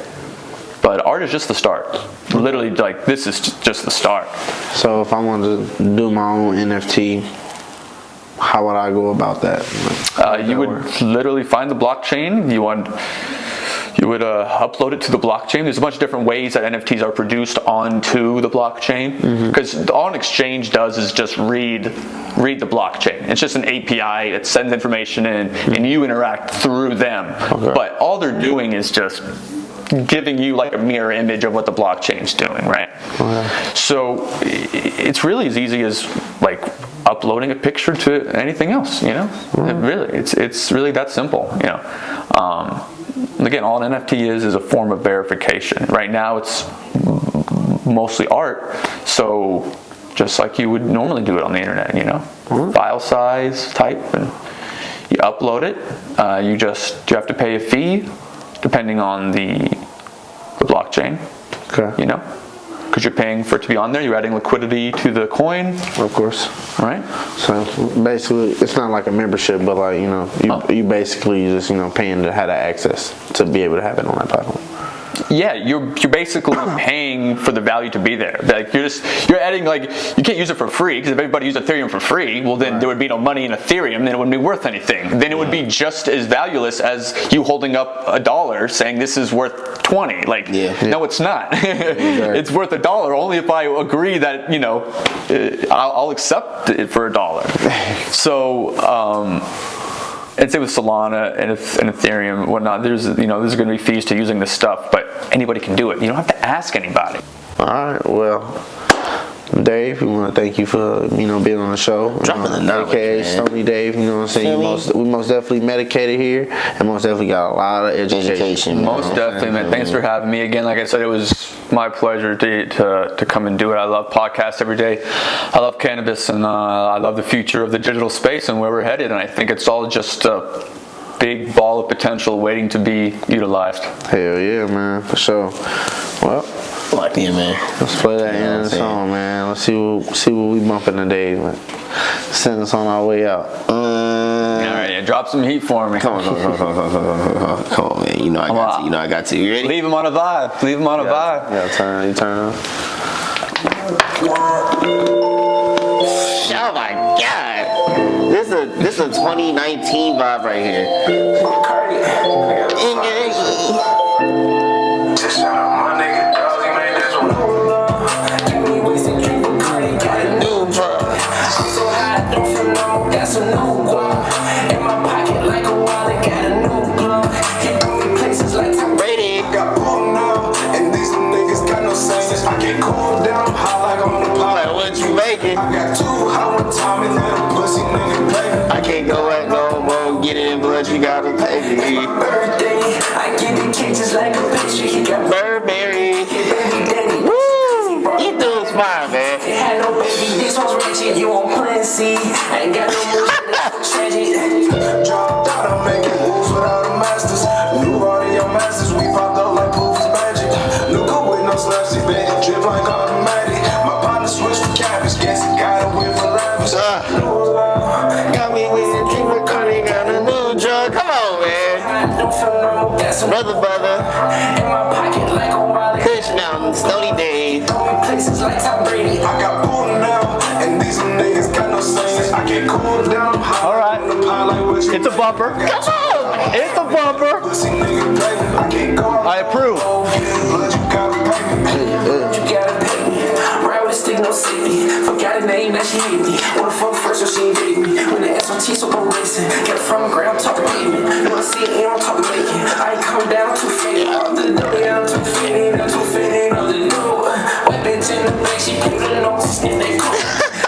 But art is just the start. Literally, like, this is just the start. So if I wanted to do my own NFT, how would I go about that? You would literally find the blockchain. You would upload it to the blockchain. There's a bunch of different ways that NFTs are produced onto the blockchain. Because all an exchange does is just read the blockchain. It's just an API that sends information in, and you interact through them. But all they're doing is just giving you like a mirror image of what the blockchain's doing, right? So it's really as easy as like uploading a picture to anything else, you know? It's really that simple, you know? Again, all an NFT is a form of verification. Right now it's mostly art, so just like you would normally do it on the internet, you know? File size, type, and you upload it. You have to pay a fee depending on the blockchain, you know, because you're paying for it to be on there. You're adding liquidity to the coin, of course. All right. So basically, it's not like a membership, but like, you know, you basically just, you know, paying to have that access to be able to have it on that platform. Yeah, you're basically paying for the value to be there. Like you're adding, like, you can't use it for free, because if everybody used Ethereum for free, well then there would be no money in Ethereum, then it wouldn't be worth anything. Then it would be just as valueless as you holding up $1 saying this is worth 20. Like, no, it's not. It's worth $1 only if I agree that, you know, I'll accept it for $1. So and same with Solana and Ethereum and whatnot. There's going to be fees to using this stuff, but anybody can do it. You don't have to ask anybody. All right, well, Dave, we want to thank you for, you know, being on the show. Dropping the knowledge, AKA Stoneydave, you know what I'm saying? We most definitely medicated here, and most definitely got a lot of education. Most definitely, man. Thanks for having me again. Like I said, it was my pleasure to come and do it. I love podcasts every day. I love cannabis, and I love the future of the digital space and where we're headed. And I think it's all just a big ball of potential waiting to be utilized. Hell yeah, man, for sure. Well, yeah, man. Let's play that end of the song, man. Let's see what we bumping today, man. Send us on our way out. All right, yeah, drop some heat for me. Come on, man. You know I got to. You ready? Leave him on a vibe. Leave him on a vibe. Yeah, you turn on. Oh my God. This is a 2019 vibe right here. Bacardi. Just shout out my nigga, dog. He made this one. Give me wasted drink Bacardi. Got a new drug. I'm so high, don't feel no. Got some new guap in my pocket like a wallet. Got a new glove. Hit me places like Tom Brady. Got pulled now, and these niggas got no sense. I get cooled down, high like I'm on the block. Like, what you making? I got two high one time and little pussy nigga play. I can't go at no more. Get it in blood, you gotta pay me. Birthday, I give it cages like a pastry. He got Burberry. baby daddy. Woo! You doing smart, man. They had no baby, this one's ratchet. You on plan C. I ain't got no moves, that's tragic. Dropped out, I'm making moves without a masters. New audio masters, we popped up like Poof's magic. Look up with no slaps, baby, drip like automatic. My partner switched to cabbage, guess he got a whip for lavish. Got me with a drink with Cardi, got a new drug. Come on, man. Don't feel normal, that's some Brother. in my pocket like a wallet. Kush Mountains, Stoneydave. Going places like Tom Brady. I got pulled now, and these niggas got no sense. I get cooled down. All right. It's a bumper. Come on. It's a bumper. I approve. Ride with a stick, no safety. Forgot a name that she hate me. Wanna fuck first, so she ain't date me. When the SOT, so I'm racing. Get from the ground, talking pavement. Wanna see it, ain't on talking bacon. I ain't come down, I'm too faded. Out the door, yeah, I'm too faded. I'm too faded, out the door. White bitch in the back, she put the nose, sniff that coat.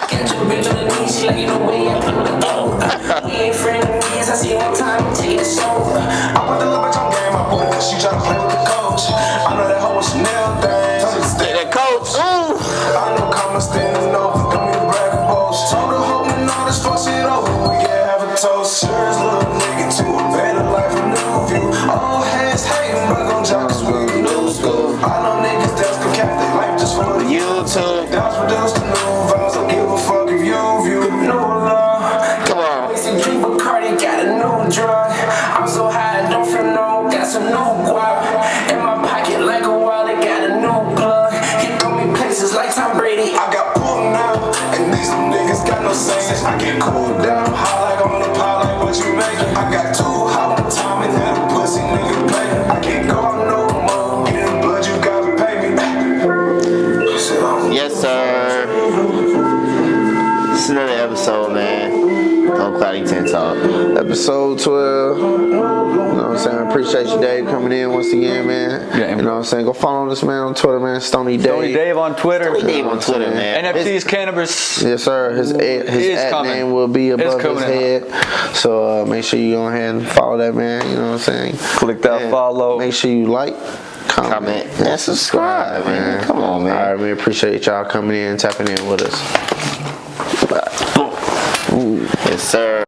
Catch a bitch on the knee, she like, you know, way up in the door. We ain't frenemies, I see one time, take it slow. I put the little bitch on game, I put it cause she tryna play with the coach. I know that hoe was Chanel thing. Stay the coach. Ooh. I know comma standing over, don't need to brag a boast. Told her hoping all this fuck shit over, we can have a toast. Serious little nigga to a better life, a new view. All hands hating, but gon' jock cause we lose. no sayings. I get cooled down, high like on the pile, like what you making. I got too hot on time and had a pussy nigga play. I can't go out no more. Get in blood, you gotta pay me. Yes, sir. It's another episode, man. On Cloudytenttalk. Episode 12. You know what I'm saying? Appreciate you, Dave, coming in once again, man. Yeah, you know what I'm saying? Go follow this man on Twitter, man. Stoneydave. Stoneydave on Twitter. Stoneydave on Twitter, man. NFTs, cannabis. Yes, sir. His ad name will be above his head. So make sure you go ahead and follow that man. You know what I'm saying? Click that follow. Make sure you like, comment, and subscribe, man. Come on, man. All right, we appreciate y'all coming in, tapping in with us. Yes, sir.